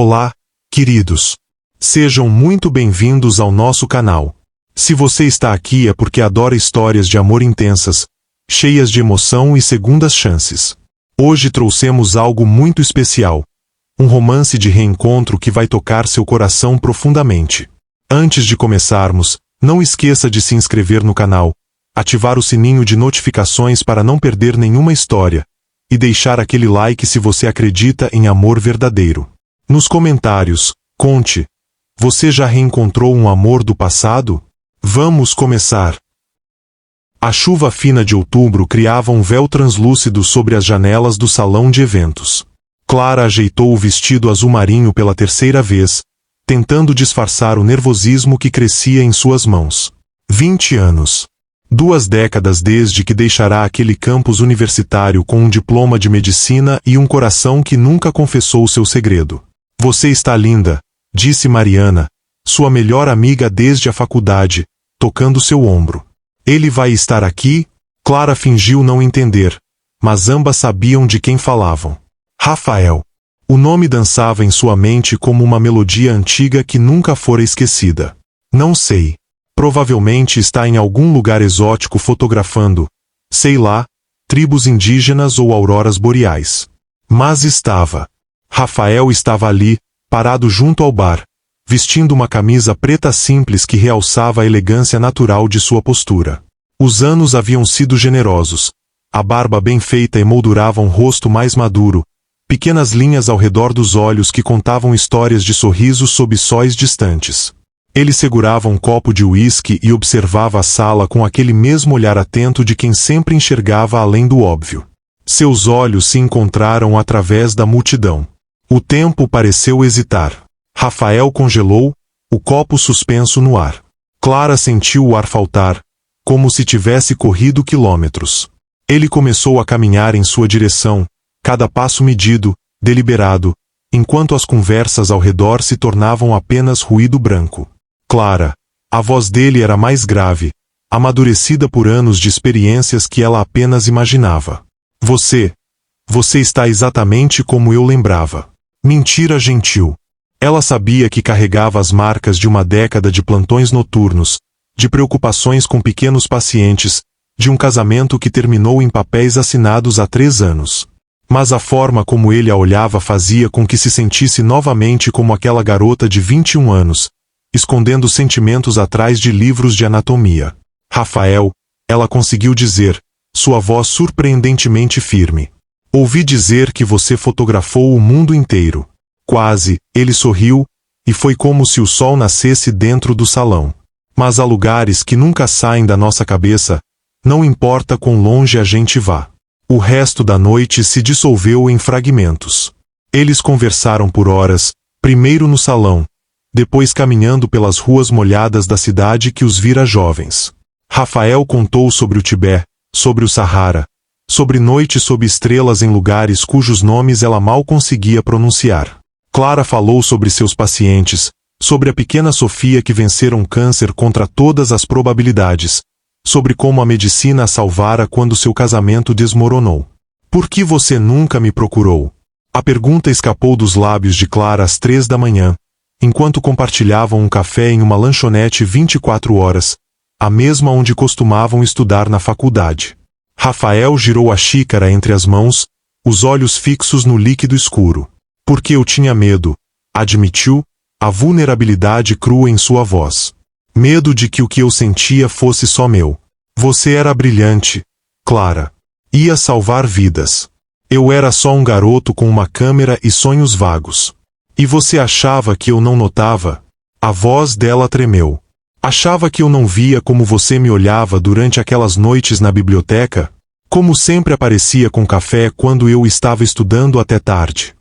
Olá, queridos. Sejam muito bem-vindos ao nosso canal. Se você está aqui é porque adora histórias de amor intensas, cheias de emoção e segundas chances. Hoje trouxemos algo muito especial. Um romance de reencontro que vai tocar seu coração profundamente. Antes de começarmos, não esqueça de se inscrever no canal, ativar o sininho de notificações para não perder nenhuma história, e deixar aquele like se você acredita em amor verdadeiro. Nos comentários, conte, você já reencontrou um amor do passado? Vamos começar! A chuva fina de outubro criava um véu translúcido sobre as janelas do salão de eventos. Clara ajeitou o vestido azul marinho pela terceira vez, tentando disfarçar o nervosismo que crescia em suas mãos. 20 anos. 2 décadas desde que deixará aquele campus universitário com um diploma de medicina e um coração que nunca confessou seu segredo. Você está linda, disse Mariana, sua melhor amiga desde a faculdade, tocando seu ombro. Ele vai estar aqui? Clara fingiu não entender, mas ambas sabiam de quem falavam. Rafael. O nome dançava em sua mente como uma melodia antiga que nunca fora esquecida. Não sei. Provavelmente está em algum lugar exótico fotografando, sei lá, tribos indígenas ou auroras boreais. Mas estava. Rafael estava ali, parado junto ao bar, vestindo uma camisa preta simples que realçava a elegância natural de sua postura. Os anos haviam sido generosos. A barba bem feita emoldurava um rosto mais maduro, pequenas linhas ao redor dos olhos que contavam histórias de sorrisos sob sóis distantes. Ele segurava um copo de uísque e observava a sala com aquele mesmo olhar atento de quem sempre enxergava além do óbvio. Seus olhos se encontraram através da multidão. O tempo pareceu hesitar. Rafael congelou, o copo suspenso no ar. Clara sentiu o ar faltar, como se tivesse corrido quilômetros. Ele começou a caminhar em sua direção, cada passo medido, deliberado, enquanto as conversas ao redor se tornavam apenas ruído branco. Clara. A voz dele era mais grave, amadurecida por anos de experiências que ela apenas imaginava. Você está exatamente como eu lembrava. Mentira gentil. Ela sabia que carregava as marcas de uma década de plantões noturnos, de preocupações com pequenos pacientes, de um casamento que terminou em papéis assinados há 3 anos. Mas a forma como ele a olhava fazia com que se sentisse novamente como aquela garota de 21 anos, escondendo sentimentos atrás de livros de anatomia. Rafael, ela conseguiu dizer, sua voz surpreendentemente firme. Ouvi dizer que você fotografou o mundo inteiro. Quase, ele sorriu, e foi como se o sol nascesse dentro do salão. Mas há lugares que nunca saem da nossa cabeça, não importa quão longe a gente vá. O resto da noite se dissolveu em fragmentos. Eles conversaram por horas, primeiro no salão, depois caminhando pelas ruas molhadas da cidade que os vira jovens. Rafael contou sobre o Tibete, sobre o Sahara, sobre noites sob estrelas em lugares cujos nomes ela mal conseguia pronunciar. Clara falou sobre seus pacientes, sobre a pequena Sofia que vencera um câncer contra todas as probabilidades, sobre como a medicina a salvara quando seu casamento desmoronou. Por que você nunca me procurou? A pergunta escapou dos lábios de Clara às 3 da manhã, enquanto compartilhavam um café em uma lanchonete 24 horas, a mesma onde costumavam estudar na faculdade. Rafael girou a xícara entre as mãos, os olhos fixos no líquido escuro. Porque eu tinha medo, admitiu, a vulnerabilidade crua em sua voz. Medo de que o que eu sentia fosse só meu. Você era brilhante, Clara. Ia salvar vidas. Eu era só um garoto com uma câmera e sonhos vagos. E você achava que eu não notava? A voz dela tremeu. Achava que eu não via como você me olhava durante aquelas noites na biblioteca? Como sempre aparecia com café quando eu estava estudando até tarde.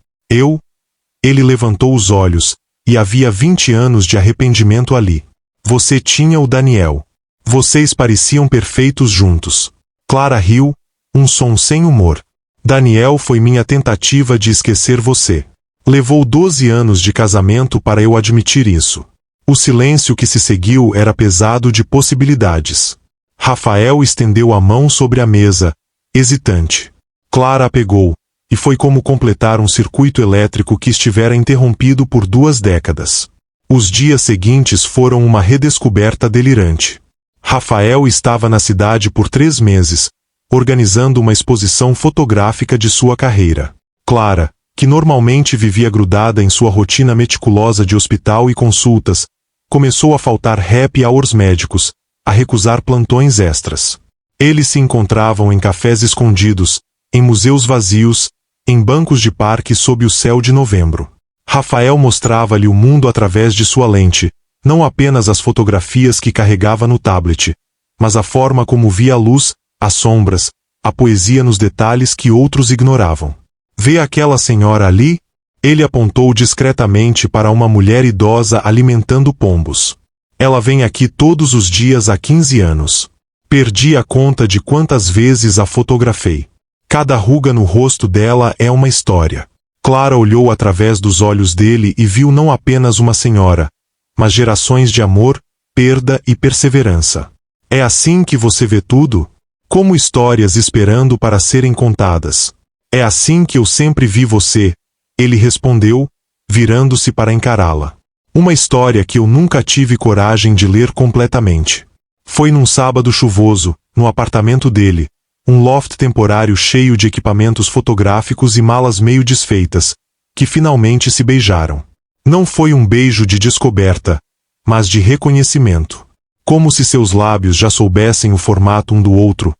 Ele levantou os olhos, e havia 20 anos de arrependimento ali. Você tinha o Daniel. Vocês pareciam perfeitos juntos. Clara riu, um som sem humor. Daniel foi minha tentativa de esquecer você. Levou 12 anos de casamento para eu admitir isso. O silêncio que se seguiu era pesado de possibilidades. Rafael estendeu a mão sobre a mesa, hesitante. Clara a pegou, e foi como completar um circuito elétrico que estivera interrompido por 2 décadas. Os dias seguintes foram uma redescoberta delirante. Rafael estava na cidade por 3 meses, organizando uma exposição fotográfica de sua carreira. Clara, que normalmente vivia grudada em sua rotina meticulosa de hospital e consultas, começou a faltar happy hours médicos, a recusar plantões extras. Eles se encontravam em cafés escondidos, em museus vazios, em bancos de parque sob o céu de novembro. Rafael mostrava-lhe o mundo através de sua lente, não apenas as fotografias que carregava no tablet, mas a forma como via a luz, as sombras, a poesia nos detalhes que outros ignoravam. Vê aquela senhora ali? Ele apontou discretamente para uma mulher idosa alimentando pombos. Ela vem aqui todos os dias há 15 anos. Perdi a conta de quantas vezes a fotografei. Cada ruga no rosto dela é uma história. Clara olhou através dos olhos dele e viu não apenas uma senhora, mas gerações de amor, perda e perseverança. É assim que você vê tudo? Como histórias esperando para serem contadas. É assim que eu sempre vi você, ele respondeu, virando-se para encará-la. Uma história que eu nunca tive coragem de ler completamente. Foi num sábado chuvoso, no apartamento dele, um loft temporário cheio de equipamentos fotográficos e malas meio desfeitas, que finalmente se beijaram. Não foi um beijo de descoberta, mas de reconhecimento. Como se seus lábios já soubessem o formato um do outro,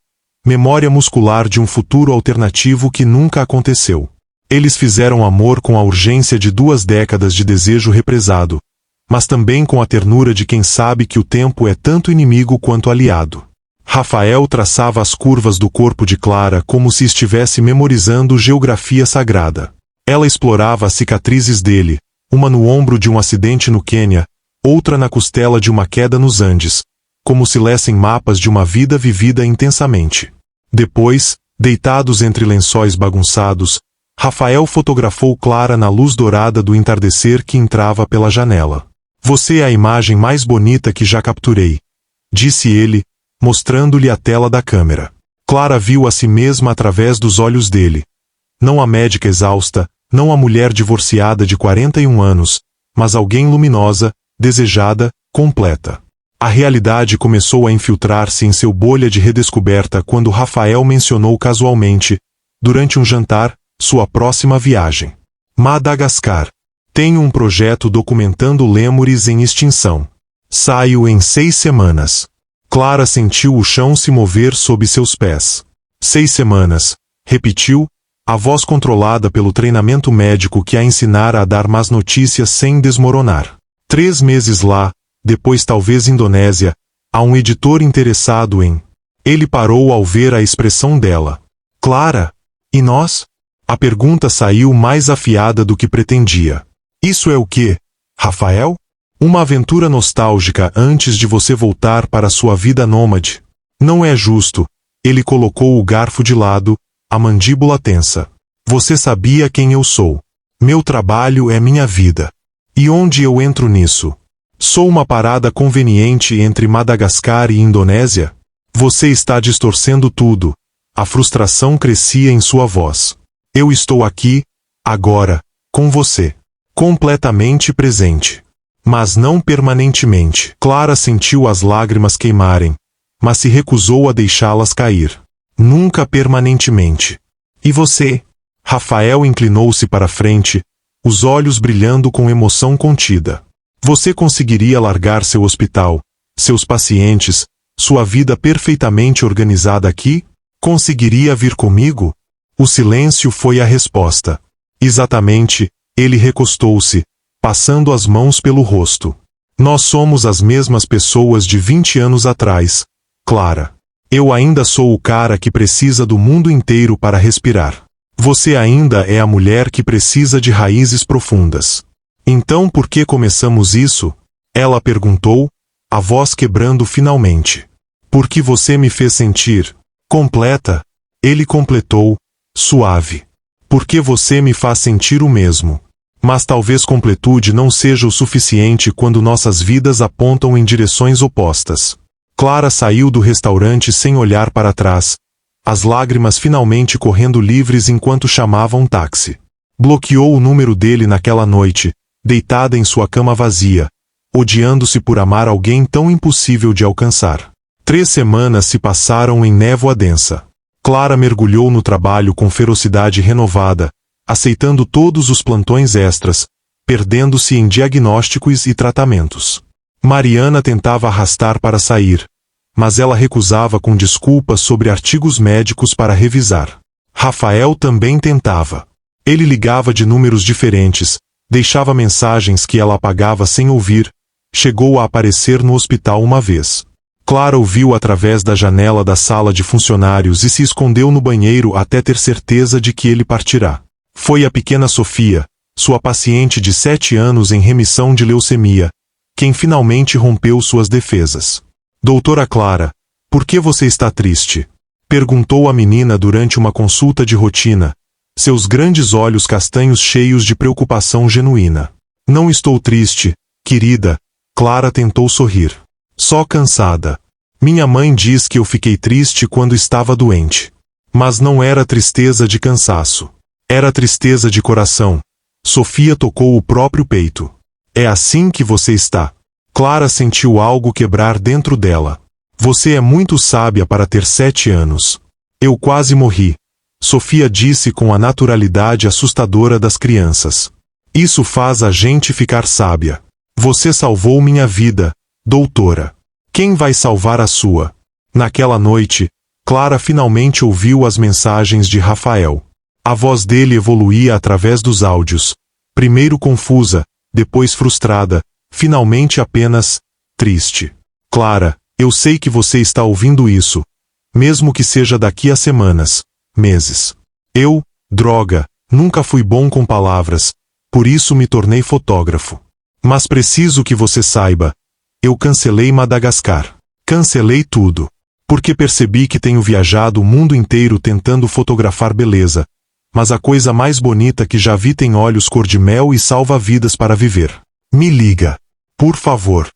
memória muscular de um futuro alternativo que nunca aconteceu. Eles fizeram amor com a urgência de 2 décadas de desejo represado, mas também com a ternura de quem sabe que o tempo é tanto inimigo quanto aliado. Rafael traçava as curvas do corpo de Clara como se estivesse memorizando geografia sagrada. Ela explorava as cicatrizes dele, uma no ombro de um acidente no Quênia, outra na costela de uma queda nos Andes, como se lessem mapas de uma vida vivida intensamente. Depois, deitados entre lençóis bagunçados, Rafael fotografou Clara na luz dourada do entardecer que entrava pela janela. Você é a imagem mais bonita que já capturei, disse ele, mostrando-lhe a tela da câmera. Clara viu a si mesma através dos olhos dele. Não a médica exausta, não a mulher divorciada de 41 anos, mas alguém luminosa, desejada, completa. A realidade começou a infiltrar-se em seu bolha de redescoberta quando Rafael mencionou casualmente, durante um jantar, sua próxima viagem. Madagascar. Tenho um projeto documentando lêmures em extinção. Saio em 6 semanas. Clara sentiu o chão se mover sob seus pés. 6 semanas, repetiu, a voz controlada pelo treinamento médico que a ensinara a dar más notícias sem desmoronar. 3 meses lá, depois talvez Indonésia, há um editor interessado em... Ele parou ao ver a expressão dela. Clara, e nós? A pergunta saiu mais afiada do que pretendia. Isso é o quê, Rafael? Uma aventura nostálgica antes de você voltar para sua vida nômade. Não é justo. Ele colocou o garfo de lado, a mandíbula tensa. Você sabia quem eu sou. Meu trabalho é minha vida. E onde eu entro nisso? Sou uma parada conveniente entre Madagascar e Indonésia? Você está distorcendo tudo. A frustração crescia em sua voz. Eu estou aqui, agora, com você. Completamente presente. Mas não permanentemente. Clara sentiu as lágrimas queimarem, mas se recusou a deixá-las cair. Nunca permanentemente. E você? Rafael inclinou-se para frente, os olhos brilhando com emoção contida. Você conseguiria largar seu hospital, seus pacientes, sua vida perfeitamente organizada aqui? Conseguiria vir comigo? O silêncio foi a resposta. Exatamente, ele recostou-se, passando as mãos pelo rosto. Nós somos as mesmas pessoas de 20 anos atrás, Clara. Eu ainda sou o cara que precisa do mundo inteiro para respirar. Você ainda é a mulher que precisa de raízes profundas. Então por que começamos isso? Ela perguntou, a voz quebrando finalmente. Porque você me fez sentir completa? Ele completou, suave. Porque você me faz sentir o mesmo. Mas talvez completude não seja o suficiente quando nossas vidas apontam em direções opostas. Clara saiu do restaurante sem olhar para trás, as lágrimas finalmente correndo livres enquanto chamava um táxi. Bloqueou o número dele naquela noite, deitada em sua cama vazia, odiando-se por amar alguém tão impossível de alcançar. 3 semanas se passaram em névoa densa. Clara mergulhou no trabalho com ferocidade renovada, aceitando todos os plantões extras, perdendo-se em diagnósticos e tratamentos. Mariana tentava arrastar para sair, mas ela recusava com desculpas sobre artigos médicos para revisar. Rafael também tentava. Ele ligava de números diferentes, deixava mensagens que ela apagava sem ouvir, chegou a aparecer no hospital uma vez. Clara o viu através da janela da sala de funcionários e se escondeu no banheiro até ter certeza de que ele partirá. Foi a pequena Sofia, sua paciente de 7 anos em remissão de leucemia, quem finalmente rompeu suas defesas. Doutora Clara, por que você está triste? Perguntou a menina durante uma consulta de rotina, seus grandes olhos castanhos cheios de preocupação genuína. Não estou triste, querida, Clara tentou sorrir. Só cansada. Minha mãe diz que eu fiquei triste quando estava doente. Mas não era tristeza de cansaço. Era tristeza de coração. Sofia tocou o próprio peito. É assim que você está. Clara sentiu algo quebrar dentro dela. Você é muito sábia para ter 7 anos. Eu quase morri. Sofia disse com a naturalidade assustadora das crianças. Isso faz a gente ficar sábia. Você salvou minha vida, doutora. Quem vai salvar a sua? Naquela noite, Clara finalmente ouviu as mensagens de Rafael. A voz dele evoluía através dos áudios. Primeiro confusa, depois frustrada, finalmente apenas triste. Clara, eu sei que você está ouvindo isso. Mesmo que seja daqui a semanas, meses. Eu, droga, nunca fui bom com palavras, por isso me tornei fotógrafo. Mas preciso que você saiba. Eu cancelei Madagascar. Cancelei tudo. Porque percebi que tenho viajado o mundo inteiro tentando fotografar beleza. Mas a coisa mais bonita que já vi tem olhos cor-de-mel e salva vidas para viver. Me liga. Por favor.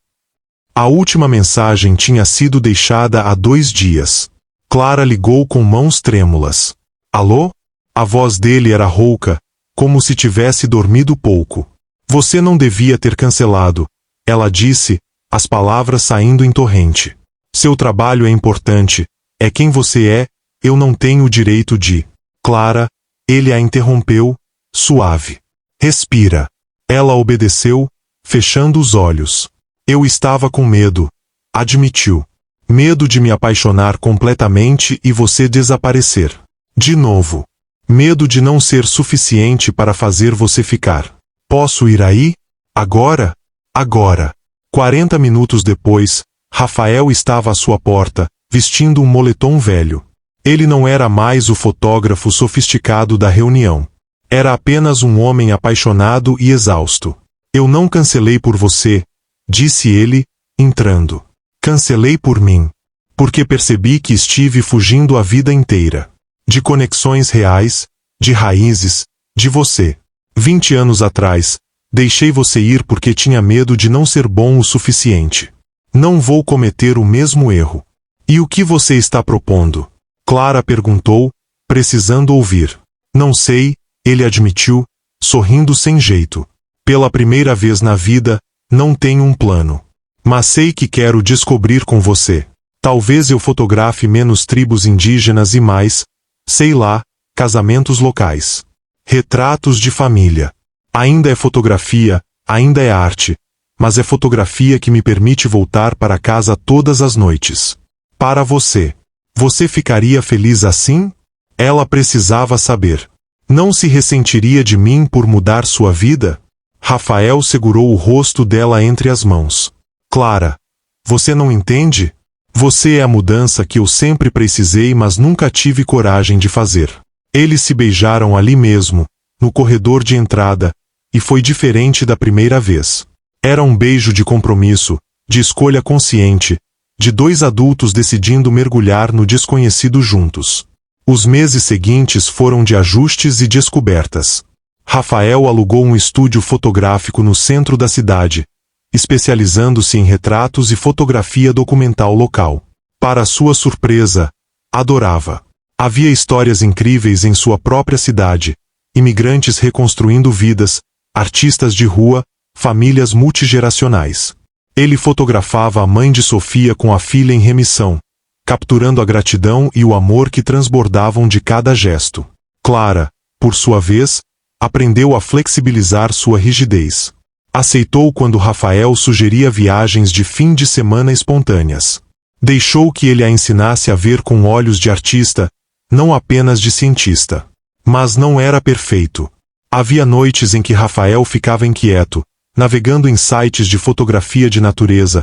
A última mensagem tinha sido deixada há 2 dias. Clara ligou com mãos trêmulas. Alô? A voz dele era rouca, como se tivesse dormido pouco. Você não devia ter cancelado, ela disse, as palavras saindo em torrente. Seu trabalho é importante, é quem você é, eu não tenho o direito de... Clara, ele a interrompeu, suave. Respira. Ela obedeceu, fechando os olhos. Eu estava com medo, admitiu. Medo de me apaixonar completamente e você desaparecer. De novo. Medo de não ser suficiente para fazer você ficar. Posso ir aí? Agora? Agora. 40 minutos depois, Rafael estava à sua porta, vestindo um moletom velho. Ele não era mais o fotógrafo sofisticado da reunião. Era apenas um homem apaixonado e exausto. Eu não cancelei por você, disse ele, entrando. Cancelei por mim. Porque percebi que estive fugindo a vida inteira. De conexões reais, de raízes, de você. 20 anos atrás, deixei você ir porque tinha medo de não ser bom o suficiente. Não vou cometer o mesmo erro. E o que você está propondo? Clara perguntou, precisando ouvir. Não sei, ele admitiu, sorrindo sem jeito. Pela primeira vez na vida, não tenho um plano. Mas sei que quero descobrir com você. Talvez eu fotografe menos tribos indígenas e mais, sei lá, casamentos locais. Retratos de família. Ainda é fotografia, ainda é arte, mas é fotografia que me permite voltar para casa todas as noites. Para você. Você ficaria feliz assim? Ela precisava saber. Não se ressentiria de mim por mudar sua vida? Rafael segurou o rosto dela entre as mãos. Clara, você não entende? Você é a mudança que eu sempre precisei, mas nunca tive coragem de fazer. Eles se beijaram ali mesmo, no corredor de entrada, e foi diferente da primeira vez. Era um beijo de compromisso, de escolha consciente, de 2 adultos decidindo mergulhar no desconhecido juntos. Os meses seguintes foram de ajustes e descobertas. Rafael alugou um estúdio fotográfico no centro da cidade, especializando-se em retratos e fotografia documental local. Para sua surpresa, adorava. Havia histórias incríveis em sua própria cidade, imigrantes reconstruindo vidas, artistas de rua, famílias multigeracionais. Ele fotografava a mãe de Sofia com a filha em remissão, capturando a gratidão e o amor que transbordavam de cada gesto. Clara, por sua vez, aprendeu a flexibilizar sua rigidez. Aceitou quando Rafael sugeria viagens de fim de semana espontâneas. Deixou que ele a ensinasse a ver com olhos de artista, não apenas de cientista. Mas não era perfeito. Havia noites em que Rafael ficava inquieto, navegando em sites de fotografia de natureza,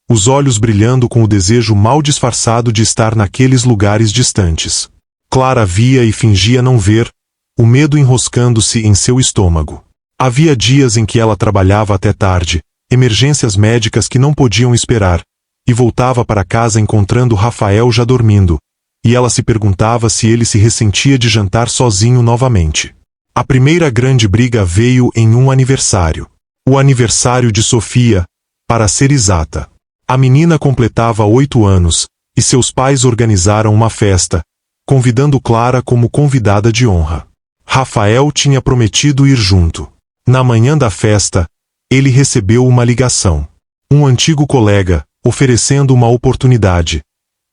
os olhos brilhando com o desejo mal disfarçado de estar naqueles lugares distantes. Clara via e fingia não ver, o medo enroscando-se em seu estômago. Havia dias em que ela trabalhava até tarde, emergências médicas que não podiam esperar, e voltava para casa encontrando Rafael já dormindo, e ela se perguntava se ele se ressentia de jantar sozinho novamente. A primeira grande briga veio em um aniversário. O aniversário de Sofia, para ser exata. A menina completava 8 anos, e seus pais organizaram uma festa, convidando Clara como convidada de honra. Rafael tinha prometido ir junto. Na manhã da festa, ele recebeu uma ligação. Um antigo colega, oferecendo uma oportunidade.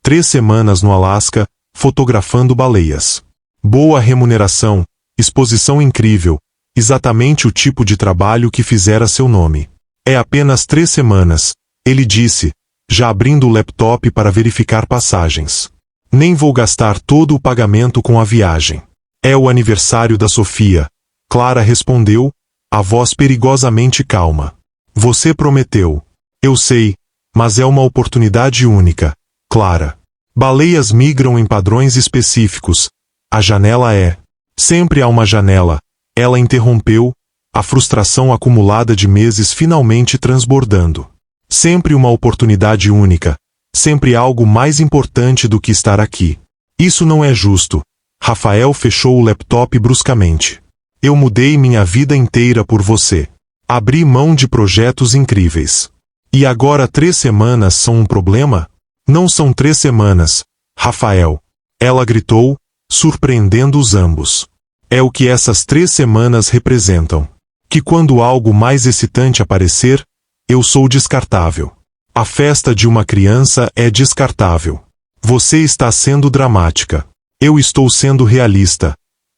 3 semanas no Alasca, fotografando baleias. Boa remuneração, exposição incrível, exatamente o tipo de trabalho que fizera seu nome. É apenas 3 semanas, ele disse, já abrindo o laptop para verificar passagens. Nem vou gastar todo o pagamento com a viagem. É o aniversário da Sofia, Clara respondeu, a voz perigosamente calma. Você prometeu. Eu sei, mas é uma oportunidade única, Clara. Baleias migram em padrões específicos. A janela é. Sempre há uma janela. Ela interrompeu, a frustração acumulada de meses finalmente transbordando. Sempre uma oportunidade única. Sempre algo mais importante do que estar aqui. Isso não é justo. Rafael fechou o laptop bruscamente. Eu mudei minha vida inteira por você. Abri mão de projetos incríveis. E agora 3 semanas são um problema? Não são 3 semanas, Rafael. Ela gritou, surpreendendo os ambos. É o que essas 3 semanas representam. Que quando algo mais excitante aparecer, eu sou descartável. A festa de uma criança é descartável. Você está sendo dramática. Eu estou sendo realista.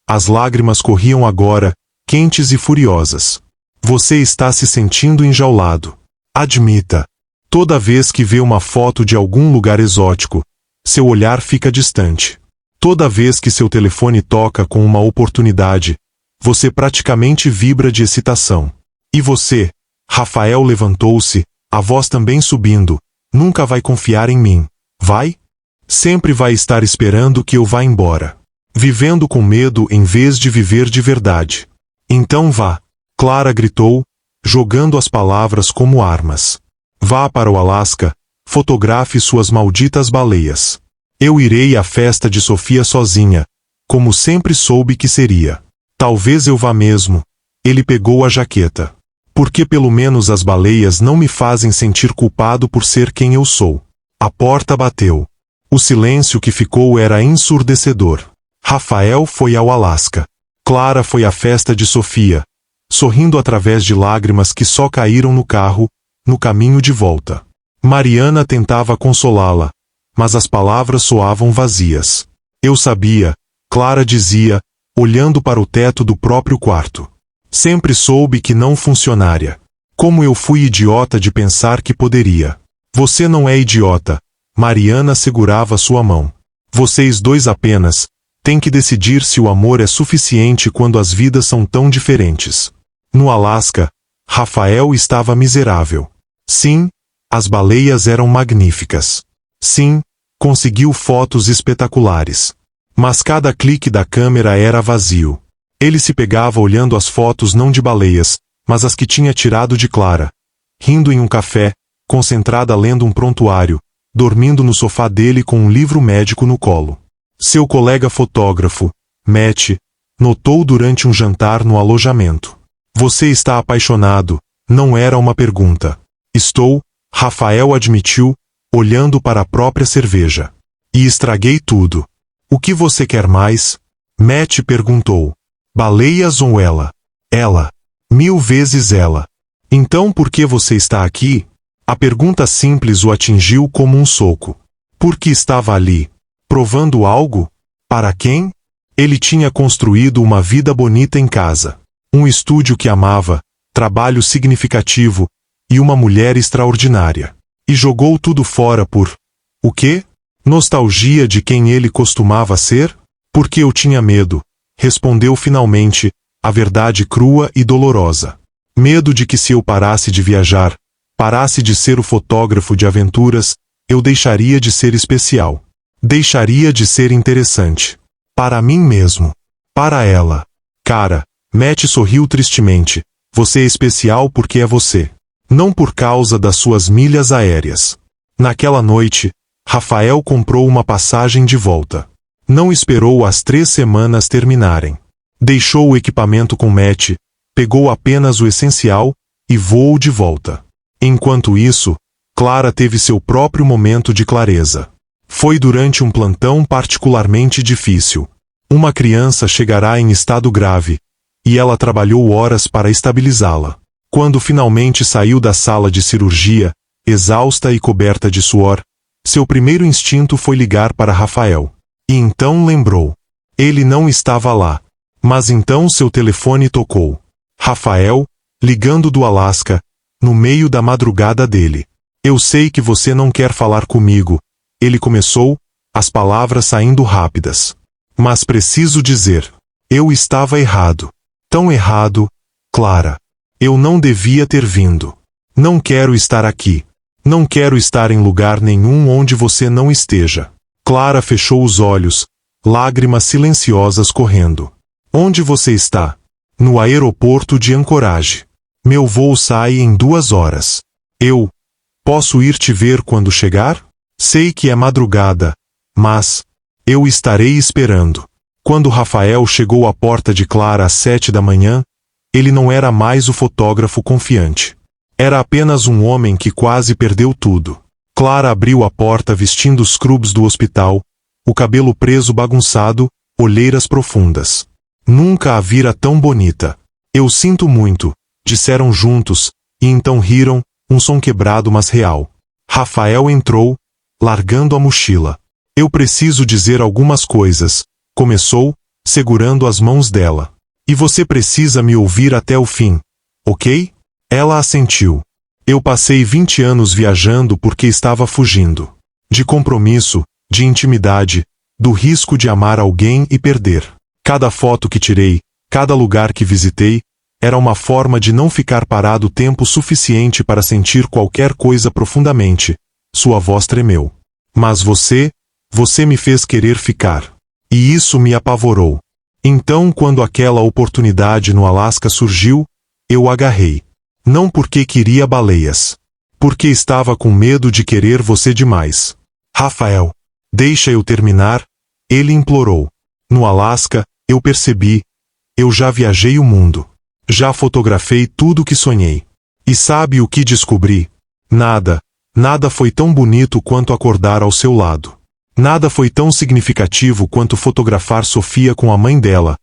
As lágrimas corriam agora, quentes e furiosas. Você está se sentindo enjaulado. Admita. Toda vez que vê uma foto de algum lugar exótico, seu olhar fica distante. Toda vez que seu telefone toca com uma oportunidade, você praticamente vibra de excitação. E você, Rafael levantou-se, a voz também subindo, nunca vai confiar em mim, vai? Sempre vai estar esperando que eu vá embora. Vivendo com medo em vez de viver de verdade. Então vá. Clara gritou, jogando as palavras como armas. Vá para o Alasca, fotografe suas malditas baleias. Eu irei à festa de Sofia sozinha, como sempre soube que seria. Talvez eu vá mesmo. Ele pegou a jaqueta. Porque pelo menos as baleias não me fazem sentir culpado por ser quem eu sou. A porta bateu. O silêncio que ficou era ensurdecedor. Rafael foi ao Alasca. Clara foi à festa de Sofia, sorrindo através de lágrimas que só caíram no carro, no caminho de volta. Mariana tentava consolá-la, mas as palavras soavam vazias. Eu sabia, Clara dizia, olhando para o teto do próprio quarto. Sempre soube que não funcionaria. Como eu fui idiota de pensar que poderia. Você não é idiota. Mariana segurava sua mão. Vocês dois apenas têm que decidir se o amor é suficiente quando as vidas são tão diferentes. No Alasca, Rafael estava miserável. Sim, as baleias eram magníficas. Sim, conseguiu fotos espetaculares. Mas cada clique da câmera era vazio. Ele se pegava olhando as fotos não de baleias, mas as que tinha tirado de Clara. Rindo em um café, concentrada lendo um prontuário, dormindo no sofá dele com um livro médico no colo. Seu colega fotógrafo, Matt, notou durante um jantar no alojamento. Você está apaixonado, não era uma pergunta. Estou, Rafael admitiu, olhando para a própria cerveja. E estraguei tudo. O que você quer mais? Matt perguntou. Baleias ou ela? Ela. 1000 vezes ela. Então por que você está aqui? A pergunta simples o atingiu como um soco. Porque estava ali. Provando algo? Para quem? Ele tinha construído uma vida bonita em casa. Um estúdio que amava, trabalho significativo, e uma mulher extraordinária. E jogou tudo fora por... O quê? Nostalgia de quem ele costumava ser? Porque eu tinha medo, respondeu finalmente, a verdade crua e dolorosa. Medo de que se eu parasse de viajar, parasse de ser o fotógrafo de aventuras, eu deixaria de ser especial. Deixaria de ser interessante. Para mim mesmo. Para ela. Cara, Matt sorriu tristemente. Você é especial porque é você. Não por causa das suas milhas aéreas. Naquela noite, Rafael comprou uma passagem de volta. Não esperou as 3 semanas terminarem. Deixou o equipamento com Matt, pegou apenas o essencial e voou de volta. Enquanto isso, Clara teve seu próprio momento de clareza. Foi durante um plantão particularmente difícil. Uma criança chegará em estado grave, e ela trabalhou horas para estabilizá-la. Quando finalmente saiu da sala de cirurgia, exausta e coberta de suor, seu primeiro instinto foi ligar para Rafael. E então lembrou. Ele não estava lá. Mas então seu telefone tocou. Rafael, ligando do Alasca, no meio da madrugada dele. Eu sei que você não quer falar comigo. Ele começou, as palavras saindo rápidas. Mas preciso dizer. Eu estava errado. Tão errado, Clara. Eu não devia ter vindo. Não quero estar aqui. Não quero estar em lugar nenhum onde você não esteja. Clara fechou os olhos, lágrimas silenciosas correndo. Onde você está? No aeroporto de Anchorage. Meu voo sai em 2 horas. Eu posso ir te ver quando chegar? Sei que é madrugada, mas eu estarei esperando. Quando Rafael chegou à porta de Clara às 7 da manhã, ele não era mais o fotógrafo confiante. Era apenas um homem que quase perdeu tudo. Clara abriu a porta vestindo os scrubs do hospital, o cabelo preso bagunçado, olheiras profundas. Nunca a vira tão bonita. Eu sinto muito, disseram juntos, e então riram, um som quebrado mas real. Rafael entrou, largando a mochila. Eu preciso dizer algumas coisas, começou, segurando as mãos dela. E você precisa me ouvir até o fim, ok? Ela assentiu. Eu passei 20 anos viajando porque estava fugindo. De compromisso, de intimidade, do risco de amar alguém e perder. Cada foto que tirei, cada lugar que visitei, era uma forma de não ficar parado tempo suficiente para sentir qualquer coisa profundamente. Sua voz tremeu. Mas você me fez querer ficar. E isso me apavorou. Então, quando aquela oportunidade no Alasca surgiu, eu agarrei. Não porque queria baleias. Porque estava com medo de querer você demais. Rafael, deixa eu terminar, ele implorou. No Alasca, eu percebi. Eu já viajei o mundo. Já fotografei tudo que sonhei. E sabe o que descobri? Nada foi tão bonito quanto acordar ao seu lado. Nada foi tão significativo quanto fotografar Sofia com a mãe dela,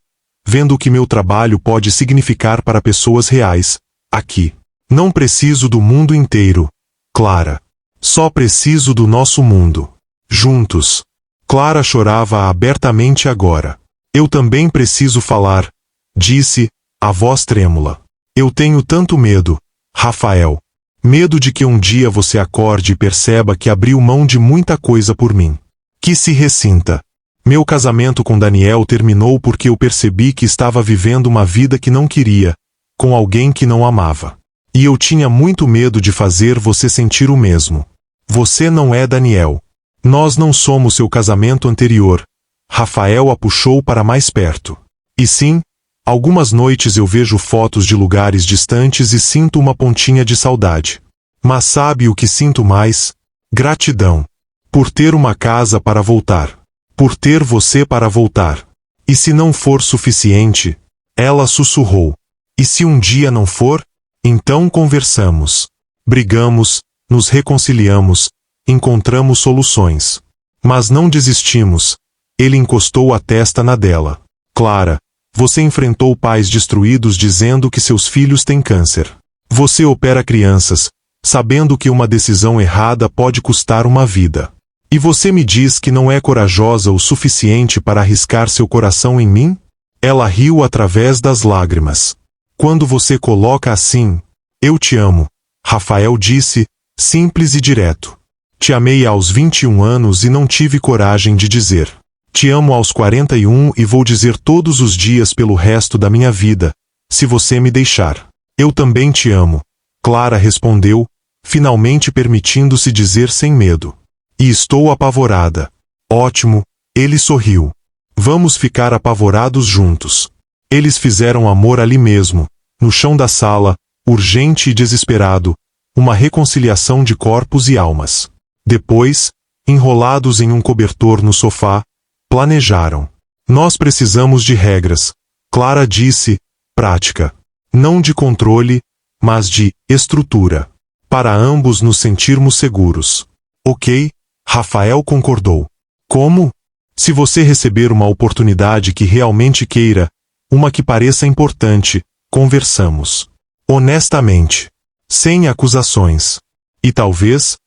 vendo o que meu trabalho pode significar para pessoas reais, aqui. Não preciso do mundo inteiro, Clara. Só preciso do nosso mundo. Juntos. Clara chorava abertamente agora. Eu também preciso falar, disse, a voz trêmula. Eu tenho tanto medo, Rafael. Medo de que um dia você acorde e perceba que abriu mão de muita coisa por mim. Que se ressinta. Meu casamento com Daniel terminou porque eu percebi que estava vivendo uma vida que não queria, com alguém que não amava. E eu tinha muito medo de fazer você sentir o mesmo. Você não é Daniel. Nós não somos seu casamento anterior. Rafael a puxou para mais perto. E sim, algumas noites eu vejo fotos de lugares distantes e sinto uma pontinha de saudade. Mas sabe o que sinto mais? Gratidão. Por ter uma casa para voltar. Por ter você para voltar. E se não for suficiente? Ela sussurrou. E se um dia não for? Então conversamos. Brigamos, nos reconciliamos, encontramos soluções. Mas não desistimos. Ele encostou a testa na dela. Clara, você enfrentou pais destruídos dizendo que seus filhos têm câncer. Você opera crianças, sabendo que uma decisão errada pode custar uma vida. E você me diz que não é corajosa o suficiente para arriscar seu coração em mim? Ela riu através das lágrimas. Quando você coloca assim, eu te amo, Rafael disse, simples e direto. Te amei aos 21 anos e não tive coragem de dizer. Te amo aos 41 e vou dizer todos os dias pelo resto da minha vida, se você me deixar. Eu também te amo, Clara respondeu, finalmente permitindo-se dizer sem medo. E estou apavorada. Ótimo, ele sorriu. Vamos ficar apavorados juntos. Eles fizeram amor ali mesmo, no chão da sala, urgente e desesperado, uma reconciliação de corpos e almas. Depois, enrolados em um cobertor no sofá, planejaram. Nós precisamos de regras, Clara disse, prática. Não de controle, mas de estrutura. Para ambos nos sentirmos seguros. Ok, Rafael concordou. Como? Se você receber uma oportunidade que realmente queira, uma que pareça importante, conversamos. Honestamente. Sem acusações. E talvez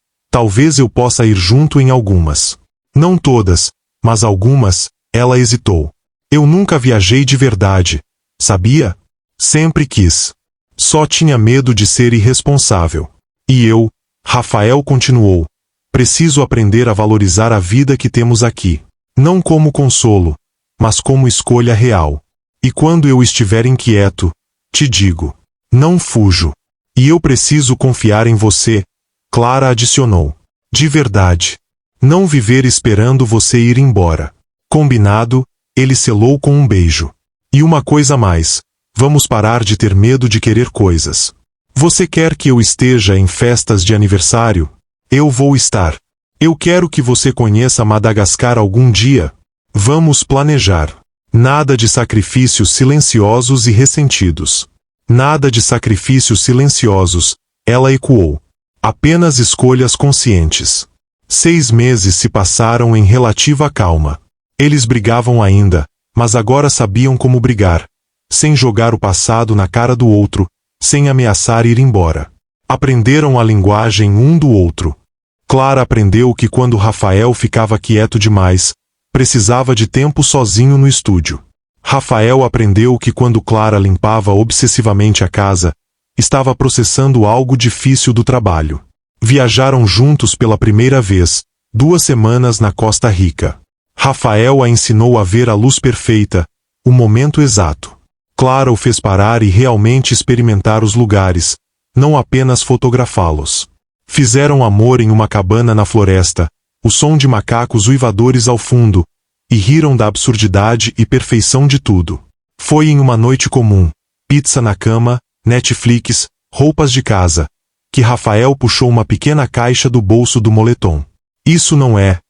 eu possa ir junto em algumas. Não todas, mas algumas, ela hesitou. Eu nunca viajei de verdade, sabia? Sempre quis. Só tinha medo de ser irresponsável. E eu, Rafael continuou, preciso aprender a valorizar a vida que temos aqui. Não como consolo, mas como escolha real. E quando eu estiver inquieto, te digo, não fujo. E eu preciso confiar em você, Clara adicionou. De verdade. Não viver esperando você ir embora. Combinado, ele selou com um beijo. E uma coisa mais, vamos parar de ter medo de querer coisas. Você quer que eu esteja em festas de aniversário? Eu vou estar. Eu quero que você conheça Madagascar algum dia. Vamos planejar. Nada de sacrifícios silenciosos e ressentidos. Nada de sacrifícios silenciosos, ela ecoou. Apenas escolhas conscientes. 6 meses se passaram em relativa calma. Eles brigavam ainda, mas agora sabiam como brigar. Sem jogar o passado na cara do outro, sem ameaçar ir embora. Aprenderam a linguagem um do outro. Clara aprendeu que quando Rafael ficava quieto demais, precisava de tempo sozinho no estúdio. Rafael aprendeu que quando Clara limpava obsessivamente a casa, estava processando algo difícil do trabalho. Viajaram juntos pela primeira vez, 2 semanas na Costa Rica. Rafael a ensinou a ver a luz perfeita, o momento exato. Clara o fez parar e realmente experimentar os lugares, não apenas fotografá-los. Fizeram amor em uma cabana na floresta, o som de macacos uivadores ao fundo, e riram da absurdidade e perfeição de tudo. Foi em uma noite comum, pizza na cama, Netflix, roupas de casa, que Rafael puxou uma pequena caixa do bolso do moletom. Isso não é.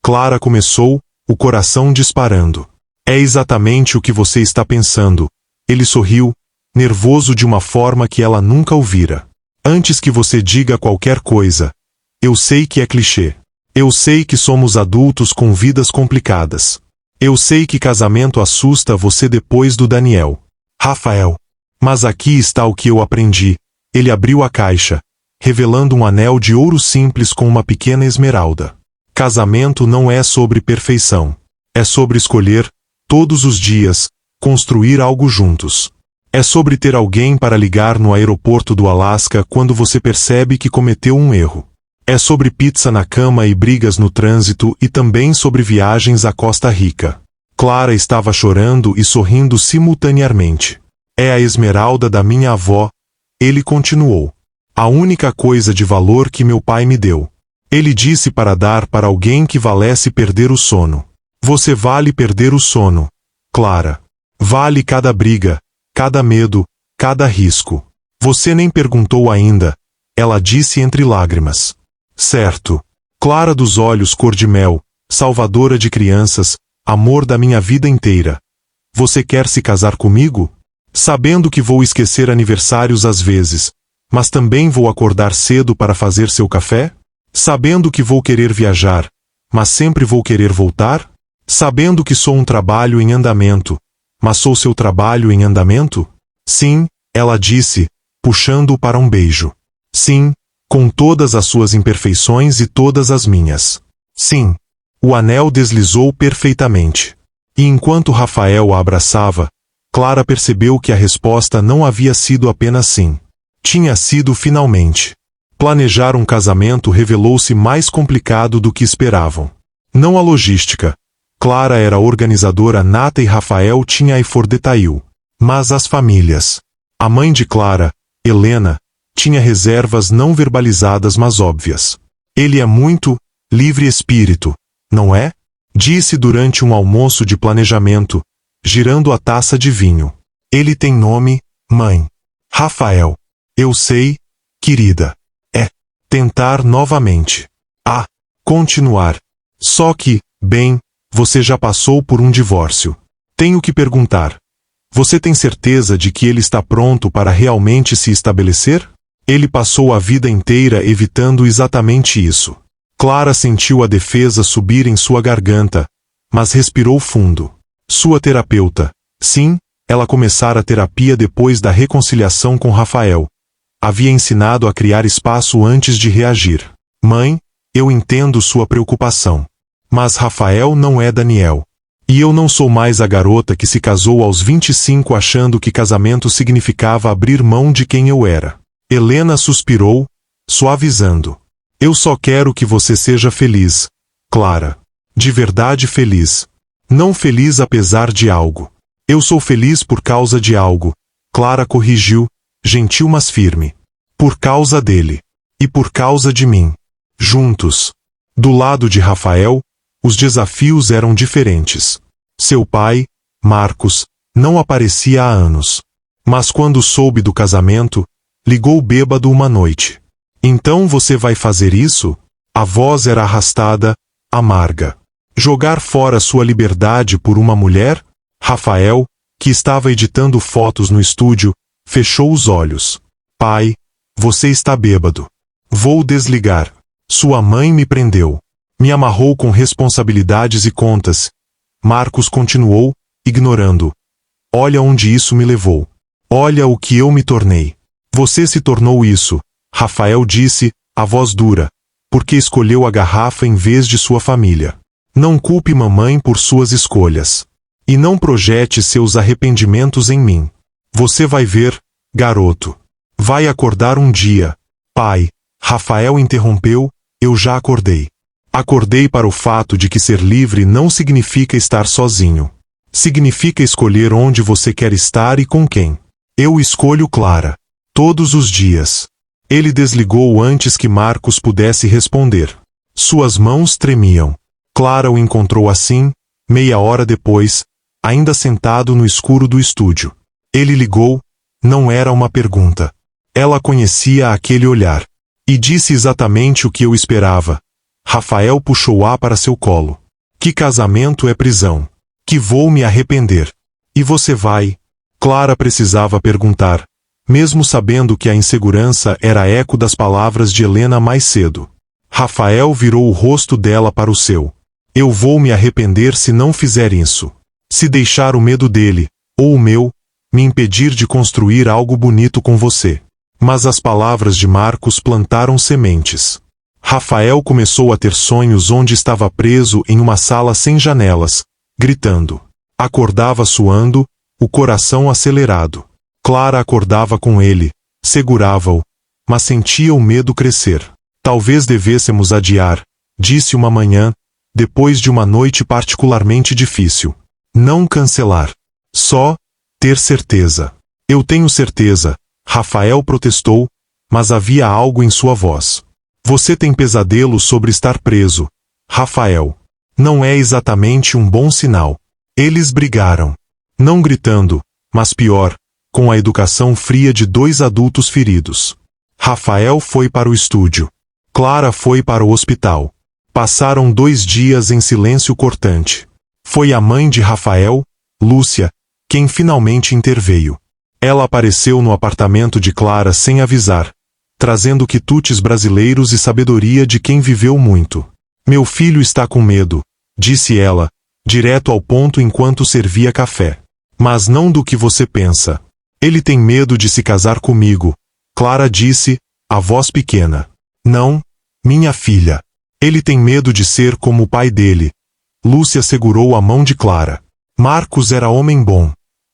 Clara começou, o coração disparando. É exatamente o que você está pensando. Ele sorriu, nervoso de uma forma que ela nunca ouvira. Antes que você diga qualquer coisa. Eu sei que é clichê. Eu sei que somos adultos com vidas complicadas. Eu sei que casamento assusta você depois do Daniel. Rafael. Mas aqui está o que eu aprendi. Ele abriu a caixa, revelando um anel de ouro simples com uma pequena esmeralda. Casamento não é sobre perfeição. É sobre escolher, todos os dias, construir algo juntos. É sobre ter alguém para ligar no aeroporto do Alasca quando você percebe que cometeu um erro. É sobre pizza na cama e brigas no trânsito e também sobre viagens à Costa Rica. Clara estava chorando e sorrindo simultaneamente. É a esmeralda da minha avó, ele continuou. A única coisa de valor que meu pai me deu. Ele disse para dar para alguém que valesse perder o sono. Você vale perder o sono, Clara. Vale cada briga, cada medo, cada risco. Você nem perguntou ainda, ela disse entre lágrimas. Certo. Clara dos olhos cor de mel, salvadora de crianças, amor da minha vida inteira. Você quer se casar comigo? Sabendo que vou esquecer aniversários às vezes, mas também vou acordar cedo para fazer seu café? Sabendo que vou querer viajar, mas sempre vou querer voltar? Sabendo que sou um trabalho em andamento, mas sou seu trabalho em andamento? Sim, ela disse, puxando-o para um beijo. Sim, com todas as suas imperfeições e todas as minhas. Sim. O anel deslizou perfeitamente. E enquanto Rafael a abraçava, Clara percebeu que a resposta não havia sido apenas sim. Tinha sido finalmente. Planejar um casamento revelou-se mais complicado do que esperavam. Não a logística. Clara era organizadora nata e Rafael tinha a effort detail. Mas as famílias. A mãe de Clara, Helena, tinha reservas não verbalizadas mas óbvias. Ele é muito livre espírito, não é? Disse durante um almoço de planejamento, girando a taça de vinho. Ele tem nome, mãe. Rafael. Eu sei, querida. É. Tentar novamente. Ah. Continuar. Só que, bem, você já passou por um divórcio. Tenho que perguntar. Você tem certeza de que ele está pronto para realmente se estabelecer? Ele passou a vida inteira evitando exatamente isso. Clara sentiu a defesa subir em sua garganta, mas respirou fundo. Sua terapeuta. Sim, ela começara a terapia depois da reconciliação com Rafael. Havia ensinado a criar espaço antes de reagir. Mãe, eu entendo sua preocupação. Mas Rafael não é Daniel. E eu não sou mais a garota que se casou aos 25 achando que casamento significava abrir mão de quem eu era. Helena suspirou, suavizando. Eu só quero que você seja feliz, Clara. De verdade feliz. Não feliz apesar de algo. Eu sou feliz por causa de algo, Clara corrigiu, gentil mas firme. Por causa dele. E por causa de mim. Juntos. Do lado de Rafael, os desafios eram diferentes. Seu pai, Marcos, não aparecia há anos. Mas quando soube do casamento, ligou bêbado uma noite. Então você vai fazer isso? A voz era arrastada, amarga. Jogar fora sua liberdade por uma mulher? Rafael, que estava editando fotos no estúdio, fechou os olhos. Pai, você está bêbado. Vou desligar. Sua mãe me prendeu. Me amarrou com responsabilidades e contas. Marcos continuou, ignorando. Olha onde isso me levou. Olha o que eu me tornei. Você se tornou isso, Rafael disse, a voz dura, porque escolheu a garrafa em vez de sua família. Não culpe mamãe por suas escolhas. E não projete seus arrependimentos em mim. Você vai ver, garoto. Vai acordar um dia. Pai, Rafael interrompeu, eu já acordei. Acordei para o fato de que ser livre não significa estar sozinho. Significa escolher onde você quer estar e com quem. Eu escolho Clara. Todos os dias. Ele desligou antes que Marcos pudesse responder. Suas mãos tremiam. Clara o encontrou assim, meia hora depois, ainda sentado no escuro do estúdio. Ele ligou, não era uma pergunta. Ela conhecia aquele olhar. E disse exatamente o que eu esperava. Rafael puxou-a para seu colo. Que casamento é prisão. Que vou me arrepender. E você vai? Clara precisava perguntar, mesmo sabendo que a insegurança era eco das palavras de Helena mais cedo. Rafael virou o rosto dela para o seu. Eu vou me arrepender se não fizer isso. Se deixar o medo dele, ou o meu, me impedir de construir algo bonito com você. Mas as palavras de Marcos plantaram sementes. Rafael começou a ter sonhos onde estava preso em uma sala sem janelas, gritando. Acordava suando, o coração acelerado. Clara acordava com ele, segurava-o, mas sentia o medo crescer. Talvez devêssemos adiar, disse uma manhã, depois de uma noite particularmente difícil. Não cancelar. Só ter certeza. Eu tenho certeza, Rafael protestou, mas havia algo em sua voz. Você tem pesadelo sobre estar preso, Rafael. Não é exatamente um bom sinal. Eles brigaram. Não gritando, mas pior, com a educação fria de dois adultos feridos. Rafael foi para o estúdio. Clara foi para o hospital. Passaram 2 dias em silêncio cortante. Foi a mãe de Rafael, Lúcia, quem finalmente interveio. Ela apareceu no apartamento de Clara sem avisar, trazendo quitutes brasileiros e sabedoria de quem viveu muito. Meu filho está com medo, disse ela, direto ao ponto enquanto servia café. Mas não do que você pensa. Ele tem medo de se casar comigo, Clara disse, a voz pequena. Não, minha filha. Ele tem medo de ser como o pai dele. Lúcia segurou a mão de Clara. Marcos era homem bom.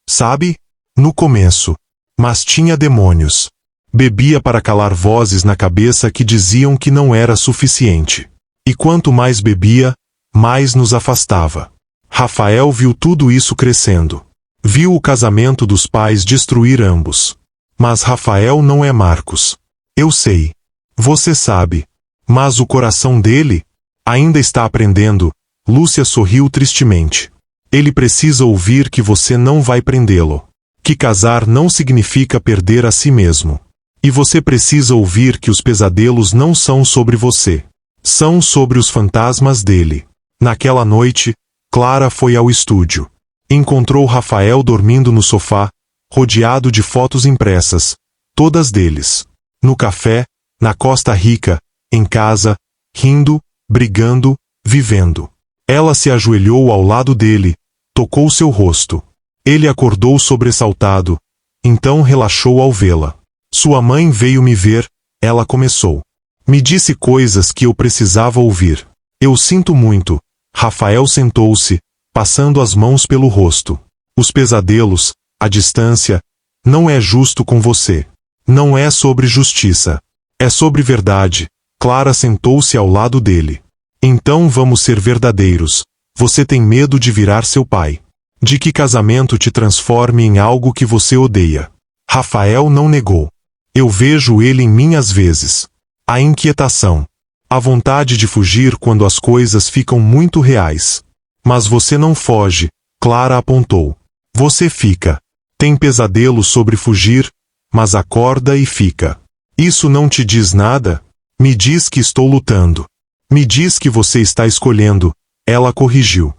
Sabe? No começo. Mas tinha demônios. Bebia para calar vozes na cabeça que diziam que não era suficiente. E quanto mais bebia, mais nos afastava. Rafael viu tudo isso crescendo. Viu o casamento dos pais destruir ambos. Mas Rafael não é Marcos. Eu sei. Você sabe. Mas o coração dele? Ainda está aprendendo. Lúcia sorriu tristemente. Ele precisa ouvir que você não vai prendê-lo. Que casar não significa perder a si mesmo. E você precisa ouvir que os pesadelos não são sobre você. São sobre os fantasmas dele. Naquela noite, Clara foi ao estúdio. Encontrou Rafael dormindo no sofá, rodeado de fotos impressas, todas deles. No café, na Costa Rica, em casa, rindo, brigando, vivendo. Ela se ajoelhou ao lado dele, tocou seu rosto. Ele acordou sobressaltado, então relaxou ao vê-la. Sua mãe veio me ver, ela começou. Me disse coisas que eu precisava ouvir. Eu sinto muito. Rafael sentou-se, passando as mãos pelo rosto. Os pesadelos, a distância, não é justo com você. Não é sobre justiça. É sobre verdade. Clara sentou-se ao lado dele. Então vamos ser verdadeiros. Você tem medo de virar seu pai. De que casamento te transforme em algo que você odeia. Rafael não negou. Eu vejo ele em mim às vezes. A inquietação. A vontade de fugir quando as coisas ficam muito reais. Mas você não foge, Clara apontou. Você fica. Tem pesadelo sobre fugir, mas acorda e fica. Isso não te diz nada? Me diz que estou lutando. Me diz que você está escolhendo, ela corrigiu.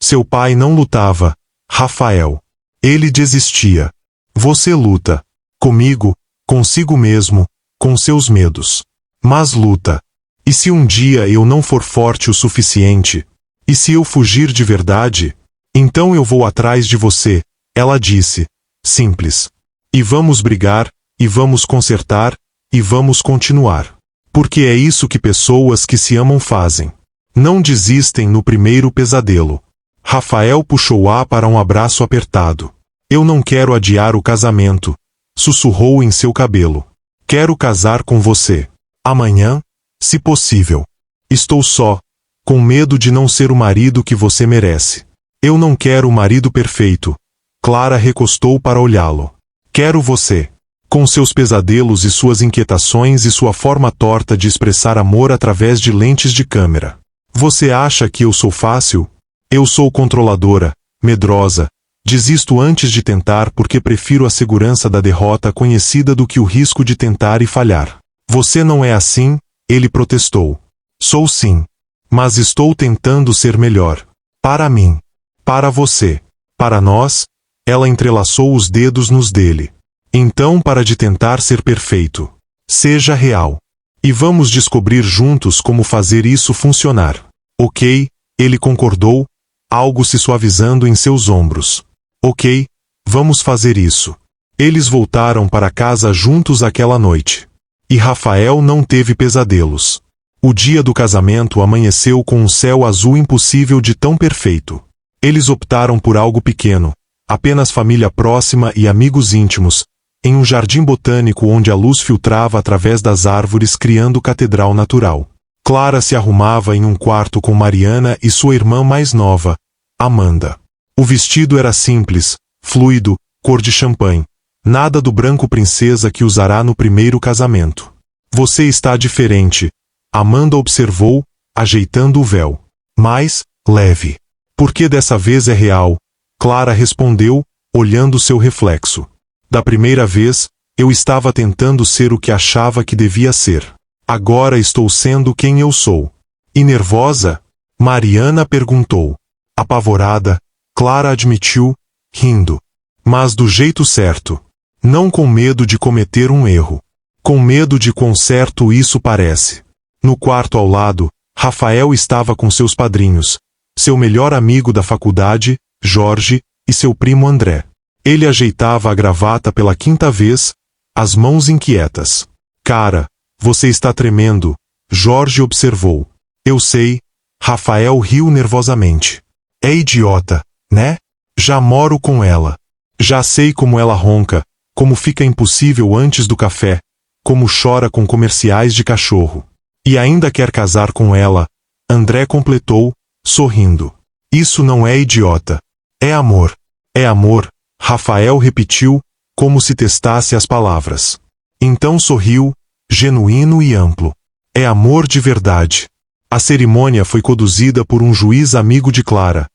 Seu pai não lutava, Rafael. Ele desistia. Você luta. Comigo, consigo mesmo, com seus medos. Mas luta. E se um dia eu não for forte o suficiente? E se eu fugir de verdade? Então eu vou atrás de você, ela disse. Simples. E vamos brigar, e vamos consertar, e vamos continuar. Porque é isso que pessoas que se amam fazem. Não desistem no primeiro pesadelo. Rafael puxou-a para um abraço apertado. Eu não quero adiar o casamento, sussurrou em seu cabelo. Quero casar com você. Amanhã, se possível. Estou só, com medo de não ser o marido que você merece. Eu não quero o marido perfeito. Clara recostou para olhá-lo. Quero você. Com seus pesadelos e suas inquietações e sua forma torta de expressar amor através de lentes de câmera. Você acha que eu sou fácil? Eu sou controladora, medrosa. Desisto antes de tentar porque prefiro a segurança da derrota conhecida do que o risco de tentar e falhar. Você não é assim, ele protestou. Sou sim. Mas estou tentando ser melhor. Para mim. Para você. Para nós. Ela entrelaçou os dedos nos dele. Então para de tentar ser perfeito. Seja real. E vamos descobrir juntos como fazer isso funcionar. Ok, ele concordou, algo se suavizando em seus ombros. Ok, vamos fazer isso. Eles voltaram para casa juntos aquela noite. E Rafael não teve pesadelos. O dia do casamento amanheceu com um céu azul impossível de tão perfeito. Eles optaram por algo pequeno, apenas família próxima e amigos íntimos, em um jardim botânico onde a luz filtrava através das árvores criando catedral natural. Clara se arrumava em um quarto com Mariana e sua irmã mais nova, Amanda. O vestido era simples, fluido, cor de champanhe. Nada do branco princesa que usará no primeiro casamento. Você está diferente, Amanda observou, ajeitando o véu. Mais, leve. Porque dessa vez é real, Clara respondeu, olhando seu reflexo. Da primeira vez, eu estava tentando ser o que achava que devia ser. Agora estou sendo quem eu sou. E nervosa? Mariana perguntou. Apavorada, Clara admitiu, rindo. Mas do jeito certo. Não com medo de cometer um erro. Com medo de quão certo isso parece. No quarto ao lado, Rafael estava com seus padrinhos, seu melhor amigo da faculdade, Jorge, e seu primo André. Ele ajeitava a gravata pela quinta vez, as mãos inquietas. Cara, você está tremendo, Jorge observou. Eu sei, Rafael riu nervosamente. É idiota, né? Já moro com ela. Já sei como ela ronca, como fica impossível antes do café, como chora com comerciais de cachorro. E ainda quer casar com ela, André completou, sorrindo. Isso não é idiota. É amor. É amor, Rafael repetiu, como se testasse as palavras. Então sorriu, genuíno e amplo. É amor de verdade. A cerimônia foi conduzida por um juiz amigo de Clara,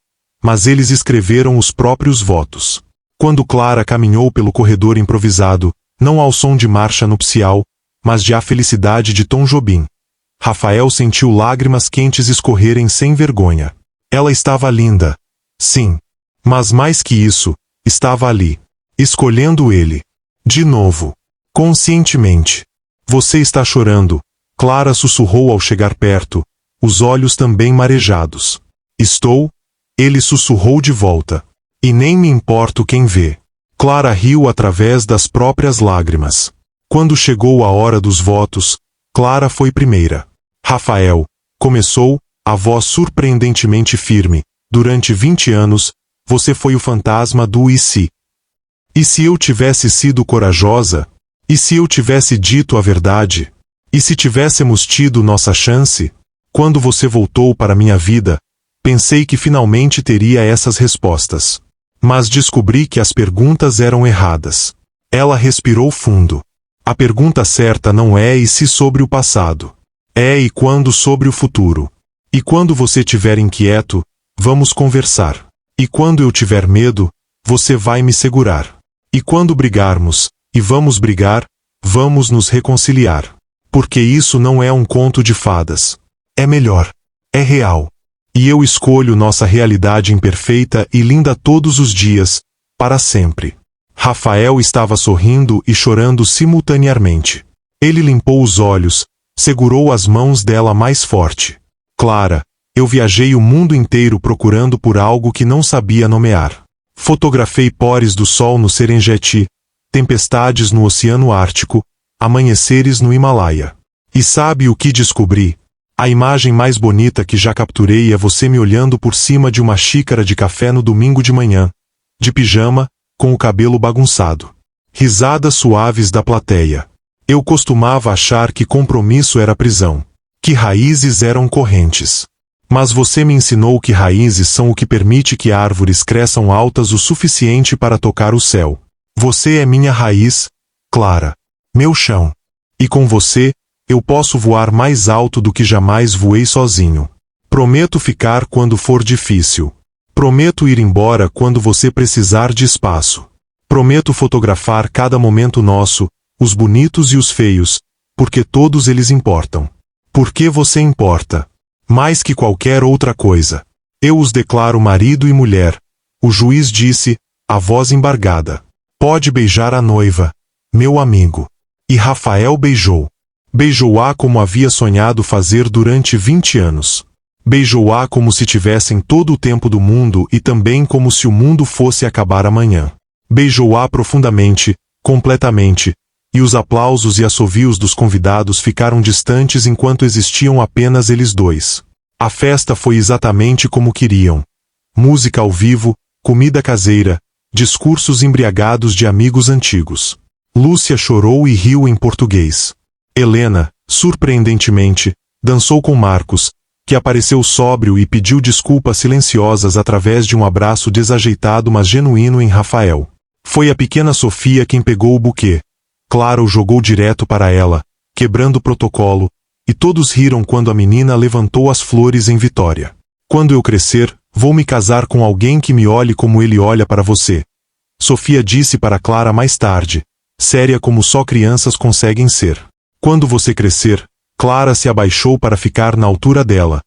mas eles escreveram os próprios votos. Quando Clara caminhou pelo corredor improvisado, não ao som de marcha nupcial, mas de A Felicidade de Tom Jobim, Rafael sentiu lágrimas quentes escorrerem sem vergonha. Ela estava linda. Sim. Mas mais que isso, estava ali. Escolhendo ele. De novo. Conscientemente. Você está chorando, Clara sussurrou ao chegar perto, os olhos também marejados. Estou? Ele sussurrou de volta. E nem me importo quem vê. Clara riu através das próprias lágrimas. Quando chegou a hora dos votos, Clara foi primeira. Rafael, começou, a voz surpreendentemente firme, durante 20 anos, você foi o fantasma do e se. E se eu tivesse sido corajosa? E se eu tivesse dito a verdade? E se tivéssemos tido nossa chance? Quando você voltou para minha vida, pensei que finalmente teria essas respostas. Mas descobri que as perguntas eram erradas. Ela respirou fundo. A pergunta certa não é e se sobre o passado. É e quando sobre o futuro. E quando você estiver inquieto, vamos conversar. E quando eu tiver medo, você vai me segurar. E quando brigarmos, e vamos brigar, vamos nos reconciliar. Porque isso não é um conto de fadas. É melhor. É real. E eu escolho nossa realidade imperfeita e linda todos os dias, para sempre. Rafael estava sorrindo e chorando simultaneamente. Ele limpou os olhos, segurou as mãos dela mais forte. Clara, eu viajei o mundo inteiro procurando por algo que não sabia nomear. Fotografei pores do sol no Serengeti, tempestades no Oceano Ártico, amanheceres no Himalaia. E sabe o que descobri? A imagem mais bonita que já capturei é você me olhando por cima de uma xícara de café no domingo de manhã, de pijama, com o cabelo bagunçado. Risadas suaves da plateia. Eu costumava achar que compromisso era prisão, que raízes eram correntes. Mas você me ensinou que raízes são o que permite que árvores cresçam altas o suficiente para tocar o céu. Você é minha raiz, Clara. Meu chão. E com você, eu posso voar mais alto do que jamais voei sozinho. Prometo ficar quando for difícil. Prometo ir embora quando você precisar de espaço. Prometo fotografar cada momento nosso, os bonitos e os feios, porque todos eles importam. Porque você importa. Mais que qualquer outra coisa. Eu os declaro marido e mulher. O juiz disse, a voz embargada. Pode beijar a noiva, meu amigo. E Rafael beijou. Beijou-a como havia sonhado fazer durante 20 anos. Beijou-a como se tivessem todo o tempo do mundo e também como se o mundo fosse acabar amanhã. Beijou-a profundamente, completamente, e os aplausos e assovios dos convidados ficaram distantes enquanto existiam apenas eles dois. A festa foi exatamente como queriam. Música ao vivo, comida caseira, discursos embriagados de amigos antigos. Lúcia chorou e riu em português. Helena, surpreendentemente, dançou com Marcos, que apareceu sóbrio e pediu desculpas silenciosas através de um abraço desajeitado mas genuíno em Rafael. Foi a pequena Sofia quem pegou o buquê. Clara o jogou direto para ela, quebrando o protocolo, e todos riram quando a menina levantou as flores em vitória. Quando eu crescer, vou me casar com alguém que me olhe como ele olha para você. Sofia disse para Clara mais tarde, séria como só crianças conseguem ser. Quando você crescer, Clara se abaixou para ficar na altura dela.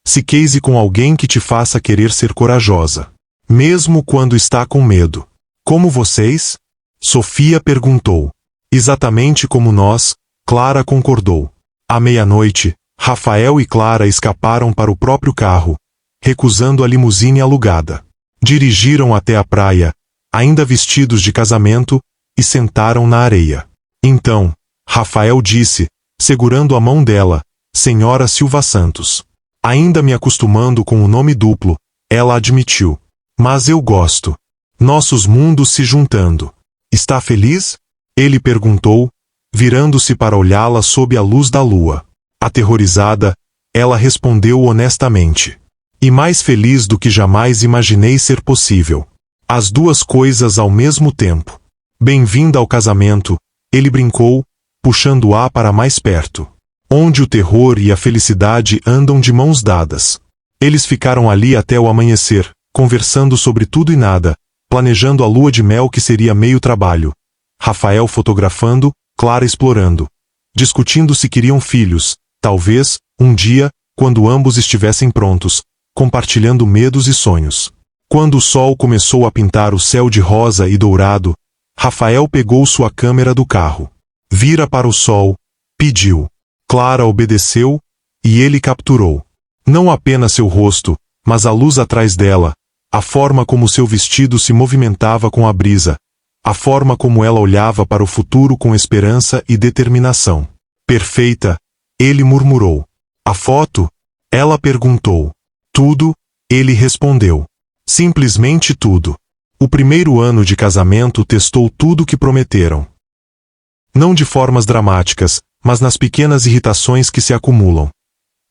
Se case com alguém que te faça querer ser corajosa. Mesmo quando está com medo. Como vocês? Sofia perguntou. Exatamente como nós, Clara concordou. À meia-noite, Rafael e Clara escaparam para o próprio carro, recusando a limusine alugada. Dirigiram até a praia, ainda vestidos de casamento, e sentaram na areia. Então, Rafael disse, segurando a mão dela, Senhora Silva Santos. Ainda me acostumando com o nome duplo, ela admitiu. Mas eu gosto. Nossos mundos se juntando. Está feliz? Ele perguntou, virando-se para olhá-la sob a luz da lua. Aterrorizada, ela respondeu honestamente. E mais feliz do que jamais imaginei ser possível. As duas coisas ao mesmo tempo. Bem-vinda ao casamento, ele brincou, puxando-a para mais perto. Onde o terror e a felicidade andam de mãos dadas. Eles ficaram ali até o amanhecer, conversando sobre tudo e nada, planejando a lua de mel que seria meio trabalho. Rafael fotografando, Clara explorando. Discutindo se queriam filhos, talvez, um dia, quando ambos estivessem prontos, compartilhando medos e sonhos. Quando o sol começou a pintar o céu de rosa e dourado, Rafael pegou sua câmera do carro. Vira para o sol, pediu. Clara obedeceu, e ele capturou. Não apenas seu rosto, mas a luz atrás dela, a forma como seu vestido se movimentava com a brisa, a forma como ela olhava para o futuro com esperança e determinação. Perfeita, ele murmurou. A foto? Ela perguntou. Tudo, ele respondeu. Simplesmente tudo. O primeiro ano de casamento testou tudo que prometeram. Não de formas dramáticas, mas nas pequenas irritações que se acumulam.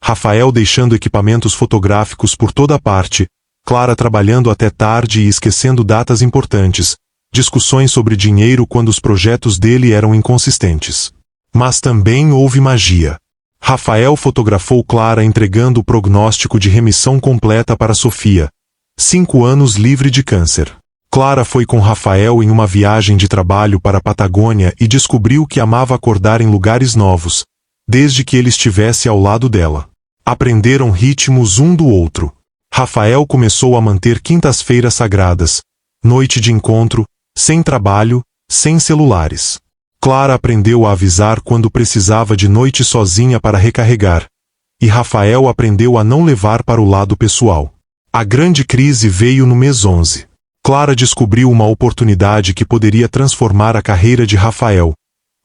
Rafael deixando equipamentos fotográficos por toda parte, Clara trabalhando até tarde e esquecendo datas importantes, discussões sobre dinheiro quando os projetos dele eram inconsistentes. Mas também houve magia. Rafael fotografou Clara entregando o prognóstico de remissão completa para Sofia. 5 anos livre de câncer. Clara foi com Rafael em uma viagem de trabalho para a Patagônia e descobriu que amava acordar em lugares novos, desde que ele estivesse ao lado dela. Aprenderam ritmos um do outro. Rafael começou a manter quintas-feiras sagradas, noite de encontro, sem trabalho, sem celulares. Clara aprendeu a avisar quando precisava de noite sozinha para recarregar, e Rafael aprendeu a não levar para o lado pessoal. A grande crise veio no mês 11. Clara descobriu uma oportunidade que poderia transformar a carreira de Rafael.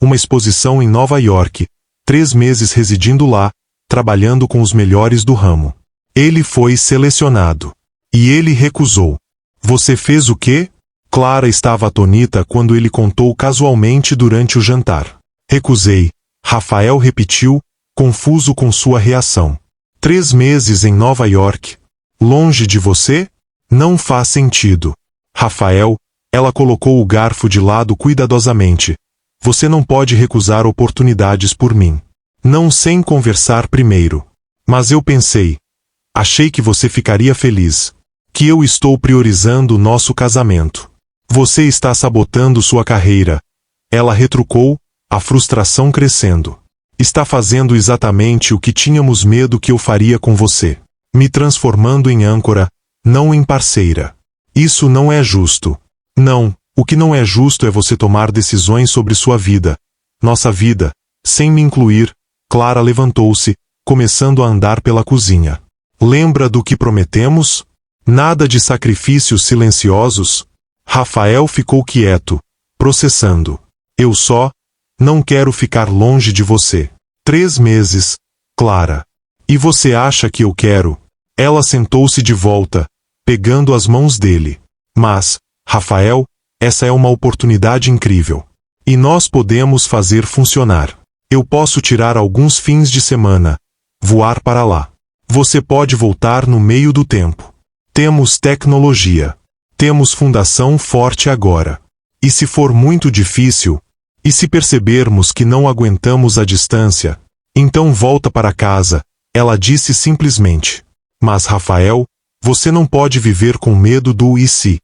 Uma exposição em Nova York, 3 meses residindo lá, trabalhando com os melhores do ramo. Ele foi selecionado. E ele recusou. Você fez o quê? Clara estava atônita quando ele contou casualmente durante o jantar. Recusei. Rafael repetiu, confuso com sua reação. 3 meses em Nova York. Longe de você? Não faz sentido. Rafael, ela colocou o garfo de lado cuidadosamente. Você não pode recusar oportunidades por mim. Não sem conversar primeiro. Mas eu pensei. Achei que você ficaria feliz. Que eu estou priorizando nosso casamento. Você está sabotando sua carreira. Ela retrucou, a frustração crescendo. Está fazendo exatamente o que tínhamos medo que eu faria com você. Me transformando em âncora, não em parceira. Isso não é justo. Não, o que não é justo é você tomar decisões sobre sua vida. Nossa vida, sem me incluir. Clara levantou-se, começando a andar pela cozinha. Lembra do que prometemos? Nada de sacrifícios silenciosos? Rafael ficou quieto, processando. Eu só não quero ficar longe de você. 3 meses, Clara. E você acha que eu quero? Ela sentou-se de volta, pegando as mãos dele. Mas, Rafael, essa é uma oportunidade incrível. E nós podemos fazer funcionar. Eu posso tirar alguns fins de semana, voar para lá. Você pode voltar no meio do tempo. Temos tecnologia. Temos fundação forte agora. E se for muito difícil, e se percebermos que não aguentamos a distância, então volta para casa, ela disse simplesmente. Mas Rafael, você não pode viver com medo do e se.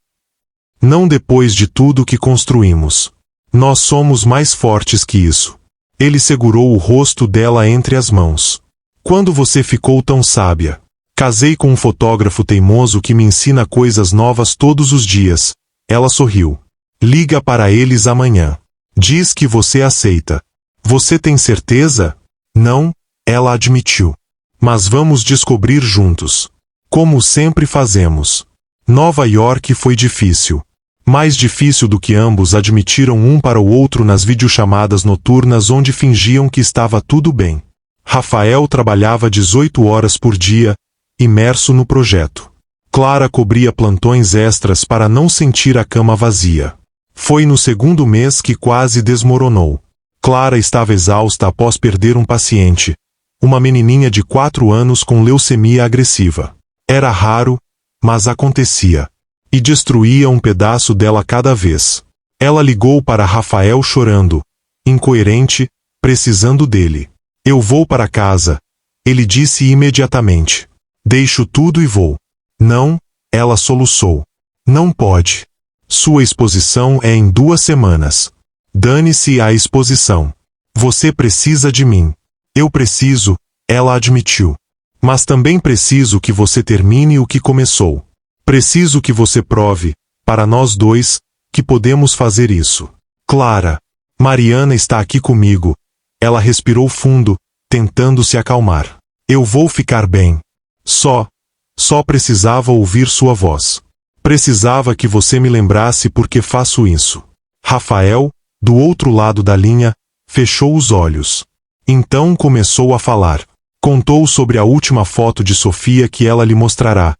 Não depois de tudo que construímos. Nós somos mais fortes que isso. Ele segurou o rosto dela entre as mãos. Quando você ficou tão sábia? Casei com um fotógrafo teimoso que me ensina coisas novas todos os dias. Ela sorriu. Liga para eles amanhã. Diz que você aceita. Você tem certeza? Não, ela admitiu. Mas vamos descobrir juntos. Como sempre fazemos. Nova York foi difícil. Mais difícil do que ambos admitiram um para o outro nas videochamadas noturnas onde fingiam que estava tudo bem. Rafael trabalhava 18 horas por dia, imerso no projeto. Clara cobria plantões extras para não sentir a cama vazia. Foi no segundo mês que quase desmoronou. Clara estava exausta após perder um paciente, uma menininha de 4 anos com leucemia agressiva. Era raro, mas acontecia. E destruía um pedaço dela cada vez. Ela ligou para Rafael chorando, incoerente, precisando dele. Eu vou para casa, ele disse imediatamente. Deixo tudo e vou. Não, ela soluçou. Não pode. Sua exposição é em 2 semanas. Dane-se a exposição. Você precisa de mim. Eu preciso, ela admitiu. Mas também preciso que você termine o que começou. Preciso que você prove, para nós dois, que podemos fazer isso. Clara. Mariana está aqui comigo. Ela respirou fundo, tentando se acalmar. Eu vou ficar bem. Só precisava ouvir sua voz. Precisava que você me lembrasse por que faço isso. Rafael, do outro lado da linha, fechou os olhos. Então começou a falar. Contou sobre a última foto de Sofia que ela lhe mostrará.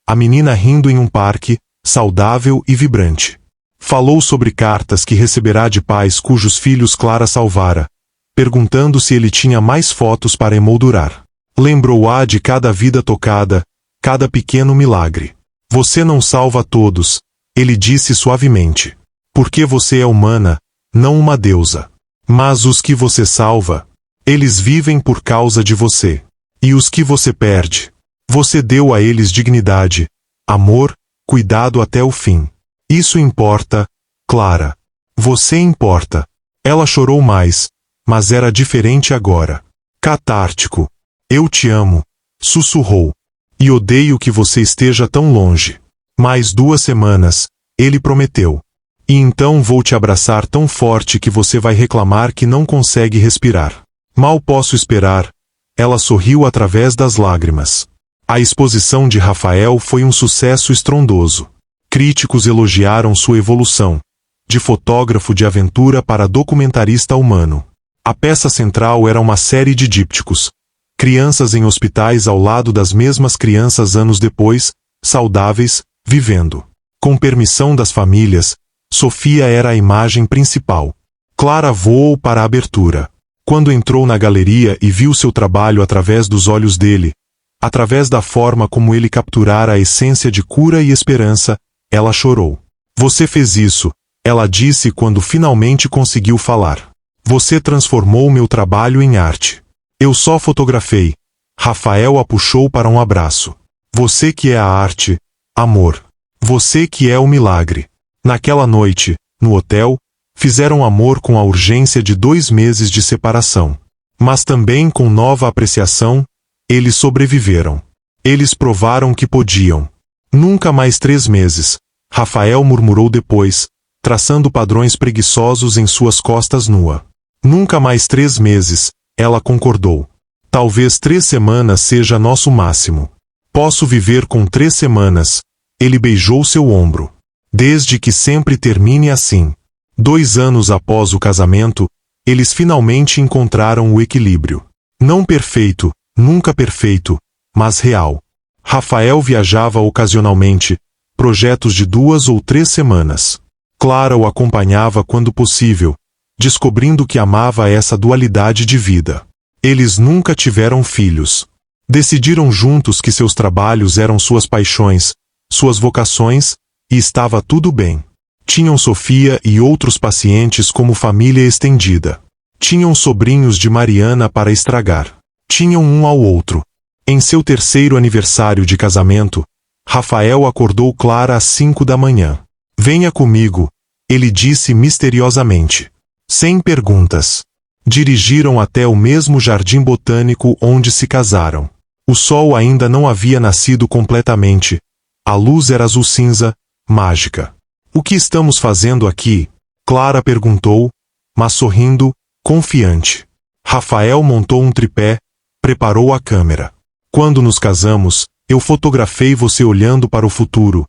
A menina rindo em um parque, saudável e vibrante. Falou sobre cartas que receberá de pais cujos filhos Clara salvara, perguntando se ele tinha mais fotos para emoldurar. Lembrou-a de cada vida tocada, cada pequeno milagre. Você não salva todos, ele disse suavemente. Porque você é humana, não uma deusa. Mas os que você salva, eles vivem por causa de você. E os que você perde, você deu a eles dignidade, amor, cuidado até o fim. Isso importa, Clara. Você importa. Ela chorou mais, mas era diferente agora. Catártico. Eu te amo, sussurrou. E odeio que você esteja tão longe. Mais 2 semanas, ele prometeu. E então vou te abraçar tão forte que você vai reclamar que não consegue respirar. Mal posso esperar. Ela sorriu através das lágrimas. A exposição de Rafael foi um sucesso estrondoso. Críticos elogiaram sua evolução, de fotógrafo de aventura para documentarista humano. A peça central era uma série de dípticos. Crianças em hospitais ao lado das mesmas crianças anos depois, saudáveis, vivendo. Com permissão das famílias, Sofia era a imagem principal. Clara voou para a abertura. Quando entrou na galeria e viu seu trabalho através dos olhos dele, através da forma como ele capturara a essência de cura e esperança, ela chorou. Você fez isso, ela disse quando finalmente conseguiu falar. Você transformou meu trabalho em arte. Eu só fotografei. Rafael a puxou para um abraço. Você que é a arte, amor. Você que é o milagre. Naquela noite, no hotel, fizeram amor com a urgência de 2 meses de separação. Mas também com nova apreciação, eles sobreviveram. Eles provaram que podiam. Nunca mais 3 meses, Rafael murmurou depois, traçando padrões preguiçosos em suas costas nua. Nunca mais 3 meses, ela concordou. Talvez 3 semanas seja nosso máximo. Posso viver com 3 semanas. Ele beijou seu ombro. Desde que sempre termine assim. 2 anos após o casamento, eles finalmente encontraram o equilíbrio. Não perfeito, nunca perfeito, mas real. Rafael viajava ocasionalmente, projetos de 2 ou 3 semanas. Clara o acompanhava quando possível, descobrindo que amava essa dualidade de vida. Eles nunca tiveram filhos. Decidiram juntos que seus trabalhos eram suas paixões, suas vocações, e estava tudo bem. Tinham Sofia e outros pacientes como família estendida. Tinham sobrinhos de Mariana para estragar. Tinham um ao outro. Em seu 3º aniversário de casamento, Rafael acordou Clara às 5 da manhã. Venha comigo, ele disse misteriosamente. Sem perguntas. Dirigiram até o mesmo jardim botânico onde se casaram. O sol ainda não havia nascido completamente. A luz era azul-cinza, mágica. O que estamos fazendo aqui? Clara perguntou, mas sorrindo, confiante. Rafael montou um tripé, preparou a câmera. Quando nos casamos, eu fotografei você olhando para o futuro,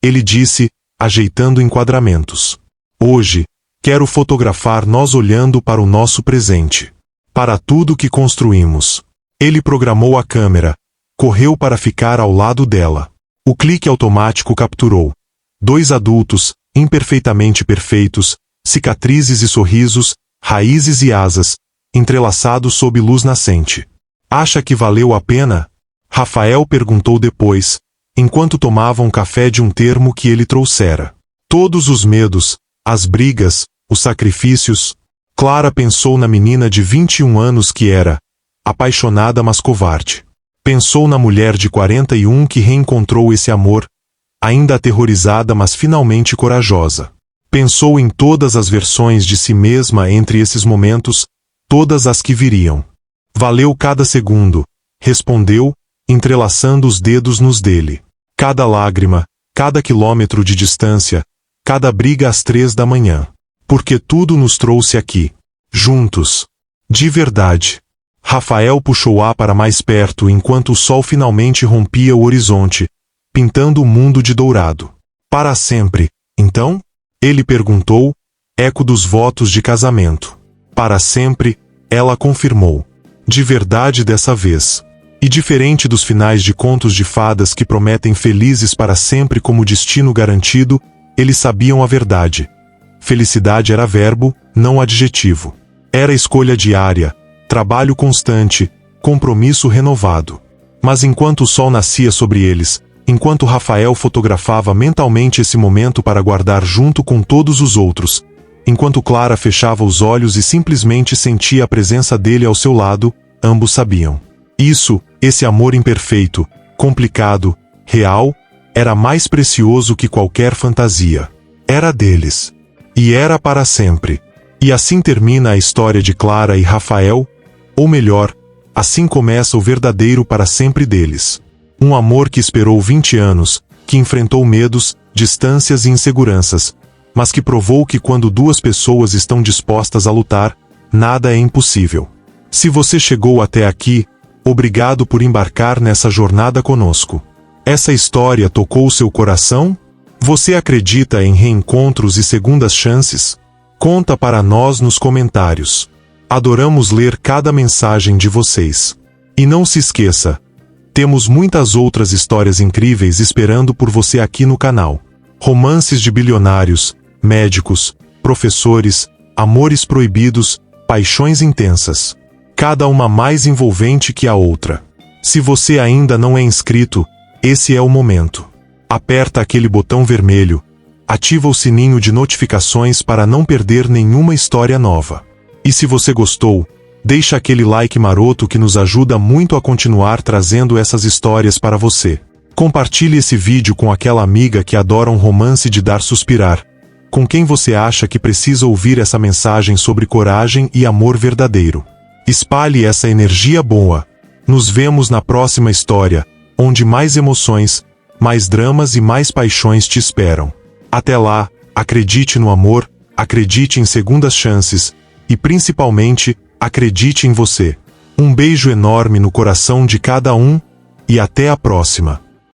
ele disse, ajeitando enquadramentos. Hoje, quero fotografar nós olhando para o nosso presente. Para tudo que construímos. Ele programou a câmera, correu para ficar ao lado dela. O clique automático capturou 2 adultos, imperfeitamente perfeitos, cicatrizes e sorrisos, raízes e asas, entrelaçados sob luz nascente. Acha que valeu a pena? Rafael perguntou depois, enquanto tomavam café de um termo que ele trouxera. Todos os medos, as brigas, os sacrifícios. Clara pensou na menina de 21 anos que era, apaixonada mas covarde. Pensou na mulher de 41 que reencontrou esse amor, ainda aterrorizada mas finalmente corajosa. Pensou em todas as versões de si mesma entre esses momentos, todas as que viriam. Valeu cada segundo, respondeu, entrelaçando os dedos nos dele. Cada lágrima, cada quilômetro de distância, cada briga às 3 da manhã. Porque tudo nos trouxe aqui. Juntos. De verdade. Rafael puxou-a para mais perto enquanto o sol finalmente rompia o horizonte, pintando o mundo de dourado. Para sempre, então? Ele perguntou, eco dos votos de casamento. Para sempre, ela confirmou. De verdade dessa vez. E diferente dos finais de contos de fadas que prometem felizes para sempre como destino garantido, eles sabiam a verdade. Felicidade era verbo, não adjetivo. Era escolha diária, trabalho constante, compromisso renovado. Mas enquanto o sol nascia sobre eles, enquanto Rafael fotografava mentalmente esse momento para guardar junto com todos os outros, enquanto Clara fechava os olhos e simplesmente sentia a presença dele ao seu lado, ambos sabiam. Esse amor imperfeito, complicado, real, era mais precioso que qualquer fantasia. Era deles. E era para sempre. E assim termina a história de Clara e Rafael, ou melhor, assim começa o verdadeiro para sempre deles. Um amor que esperou 20 anos, que enfrentou medos, distâncias e inseguranças, mas que provou que quando 2 pessoas estão dispostas a lutar, nada é impossível. Se você chegou até aqui, obrigado por embarcar nessa jornada conosco. Essa história tocou seu coração? Você acredita em reencontros e segundas chances? Conta para nós nos comentários. Adoramos ler cada mensagem de vocês. E não se esqueça, temos muitas outras histórias incríveis esperando por você aqui no canal. Romances de bilionários, médicos, professores, amores proibidos, paixões intensas. Cada uma mais envolvente que a outra. Se você ainda não é inscrito, esse é o momento. Aperta aquele botão vermelho, ativa o sininho de notificações para não perder nenhuma história nova. E se você gostou, deixa aquele like maroto que nos ajuda muito a continuar trazendo essas histórias para você. Compartilhe esse vídeo com aquela amiga que adora um romance de dar suspirar, com quem você acha que precisa ouvir essa mensagem sobre coragem e amor verdadeiro. Espalhe essa energia boa. Nos vemos na próxima história, onde mais emoções, mais dramas e mais paixões te esperam. Até lá, acredite no amor, acredite em segundas chances, e principalmente, acredite em você. Um beijo enorme no coração de cada um, e até a próxima.